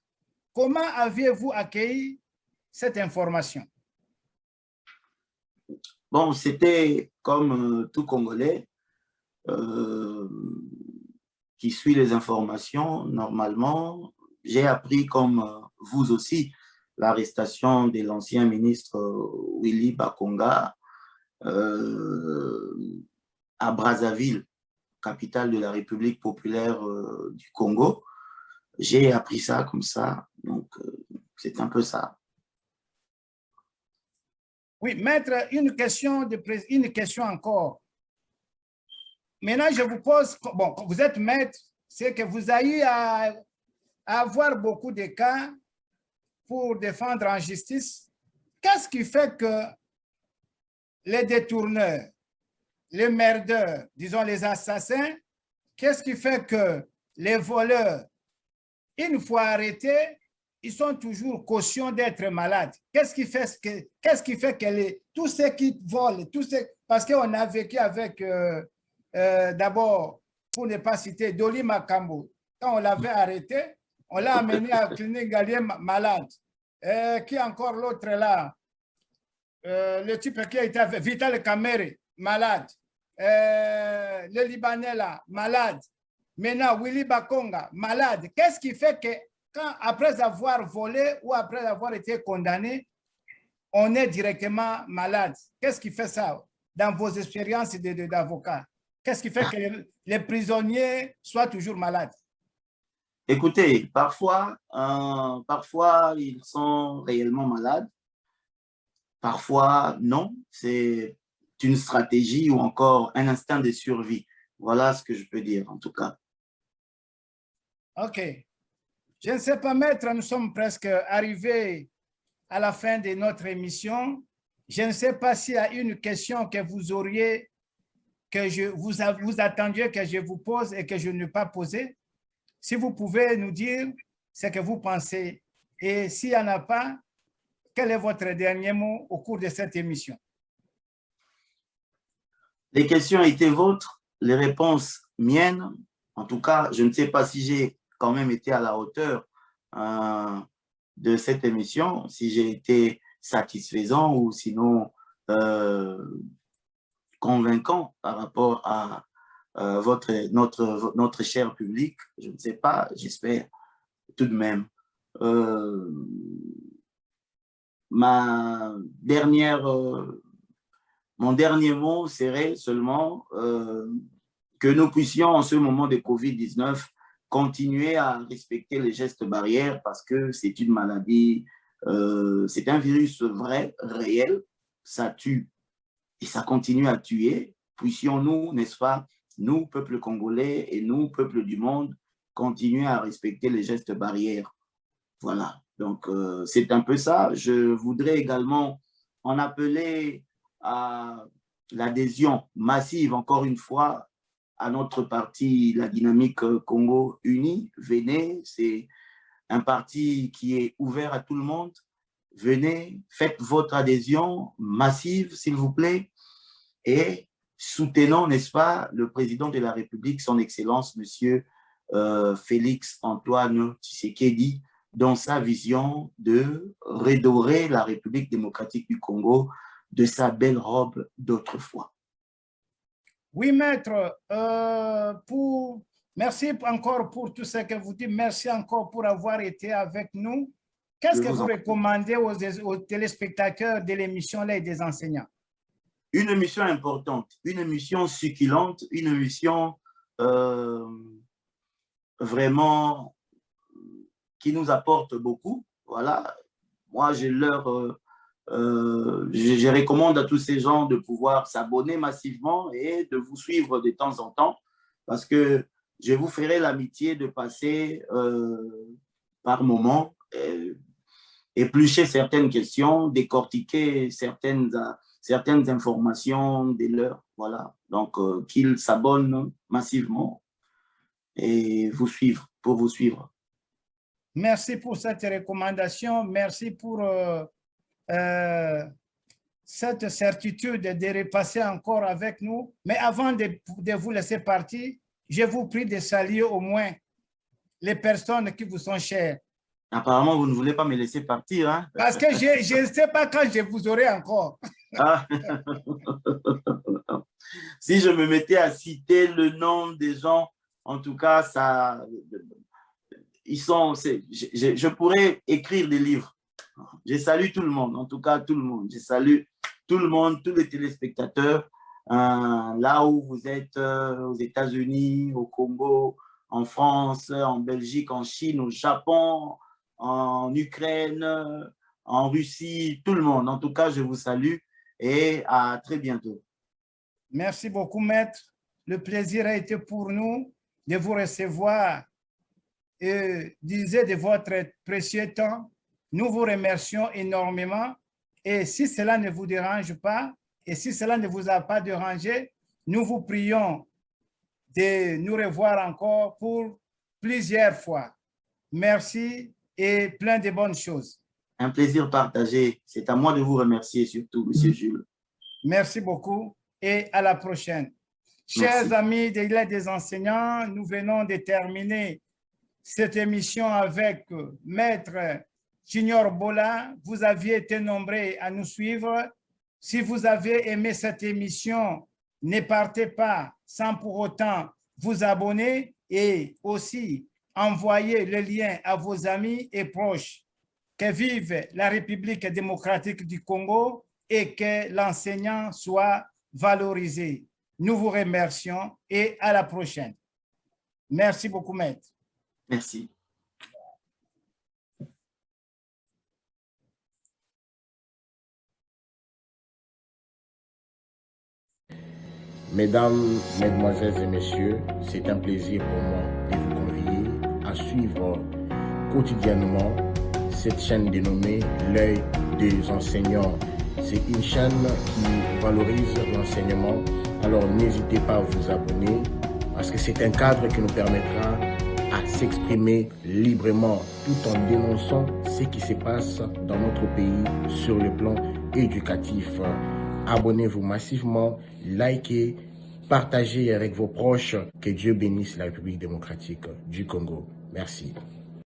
Comment aviez-vous accueilli cette information? Bon, c'était comme tout Congolais qui suit les informations. Normalement, j'ai appris comme vous aussi l'arrestation de l'ancien ministre Willy Bakonga à Brazzaville, capitale de la République populaire du Congo. J'ai appris ça comme ça, donc c'est un peu ça. Oui, maître, une question encore. Maintenant, je vous pose, bon, vous êtes maître, c'est que vous avez eu à avoir beaucoup de cas pour défendre en justice. Qu'est-ce qui fait que les détourneurs, les merdeurs, disons les assassins, qu'est-ce qui fait que les voleurs, une fois arrêtés, ils sont toujours caution d'être malades? Qu'est-ce qui fait que tous ceux qui volent, parce qu'on a vécu avec, d'abord, pour ne pas citer, Dolly Makambo, quand on l'avait arrêté, on l'a amené à la clinique Galien malade. Qui encore l'autre là? Le type qui a été Vital Kamere, malade. Le Libanais là, malade. Maintenant, Willy Bakonga, malade. Qu'est-ce qui fait que après avoir volé ou après avoir été condamné, on est directement malade? Qu'est-ce qui fait ça dans vos expériences d'avocat? Qu'est-ce qui fait que les prisonniers soient toujours malades? Écoutez, parfois ils sont réellement malades, parfois non. C'est une stratégie ou encore un instinct de survie. Voilà ce que je peux dire en tout cas. OK. Je ne sais pas, maître, nous sommes presque arrivés à la fin de notre émission. Je ne sais pas s'il y a une question que vous auriez, que vous attendiez que je vous pose et que je n'ai pas posée. Si vous pouvez nous dire ce que vous pensez. Et s'il n'y en a pas, quel est votre dernier mot au cours de cette émission? Les questions étaient vôtres, les réponses miennes. En tout cas, je ne sais pas si j'ai quand même été à la hauteur de cette émission, si j'ai été satisfaisant ou sinon convaincant par rapport à notre cher public. Je ne sais pas, j'espère tout de même. Mon dernier mot serait seulement que nous puissions, en ce moment de COVID-19, continuer à respecter les gestes barrières parce que c'est une maladie, c'est un virus vrai, réel, ça tue et ça continue à tuer. Puissions-nous, n'est-ce pas, nous, peuple congolais et nous, peuple du monde, continuer à respecter les gestes barrières. Voilà, donc c'est un peu ça. Je voudrais également en appeler à l'adhésion massive, encore une fois, à notre parti, la Dynamique Congo Unie. Venez, c'est un parti qui est ouvert à tout le monde. Venez, faites votre adhésion massive, s'il vous plaît, et soutenons, n'est-ce pas, le président de la République, son Excellence, Monsieur Félix Antoine Tshisekedi, dans sa vision de redorer la République démocratique du Congo de sa belle robe d'autrefois. Oui, maître, merci encore pour tout ce que vous dites. Merci encore pour avoir été avec nous. Qu'est-ce que vous recommandez aux téléspectateurs de l'émission Les des enseignants? Une émission importante, une émission succulente, une émission vraiment qui nous apporte beaucoup. Voilà, moi je leur je recommande à tous ces gens de pouvoir s'abonner massivement et de vous suivre de temps en temps parce que je vous ferai l'amitié de passer par moment, éplucher certaines questions, décortiquer certaines informations des leurs. Voilà. Donc, qu'ils s'abonnent massivement et pour vous suivre. Merci pour cette recommandation. Merci pour cette certitude de repasser encore avec nous. Mais avant de vous laisser partir, je vous prie de saluer au moins les personnes qui vous sont chères. Apparemment, vous ne voulez pas me laisser partir. Hein? Parce que je ne sais pas quand je vous aurai encore. Ah. Si je me mettais à citer le nom des gens, en tout cas, je pourrais écrire des livres. Je salue tout le monde, en tout cas tout le monde. Je salue tout le monde, tous les téléspectateurs, là où vous êtes, aux États-Unis, au Congo, en France, en Belgique, en Chine, au Japon, en Ukraine, en Russie, tout le monde. En tout cas, je vous salue et à très bientôt. Merci beaucoup, Maître. Le plaisir a été pour nous de vous recevoir et d'user de votre précieux temps. Nous vous remercions énormément. Et si cela ne vous dérange pas, et si cela ne vous a pas dérangé, nous vous prions de nous revoir encore pour plusieurs fois. Merci et plein de bonnes choses. Un plaisir partagé. C'est à moi de vous remercier surtout, M. Jules. Merci beaucoup et à la prochaine. Chers amis de l'Aide des enseignants, nous venons de terminer cette émission avec Maître Junior Bola. Vous aviez été nombreux à nous suivre. Si vous avez aimé cette émission, ne partez pas sans pour autant vous abonner et aussi envoyer le lien à vos amis et proches. Que vive la République démocratique du Congo et que l'enseignant soit valorisé. Nous vous remercions et à la prochaine. Merci beaucoup, Maître. Merci. Mesdames, Mesdemoiselles et Messieurs, c'est un plaisir pour moi de vous convier à suivre quotidiennement cette chaîne dénommée L'œil des enseignants. C'est une chaîne qui valorise l'enseignement. Alors n'hésitez pas à vous abonner parce que c'est un cadre qui nous permettra à s'exprimer librement tout en dénonçant ce qui se passe dans notre pays sur le plan éducatif. Abonnez-vous massivement, likez, partagez avec vos proches. Que Dieu bénisse la République démocratique du Congo. Merci.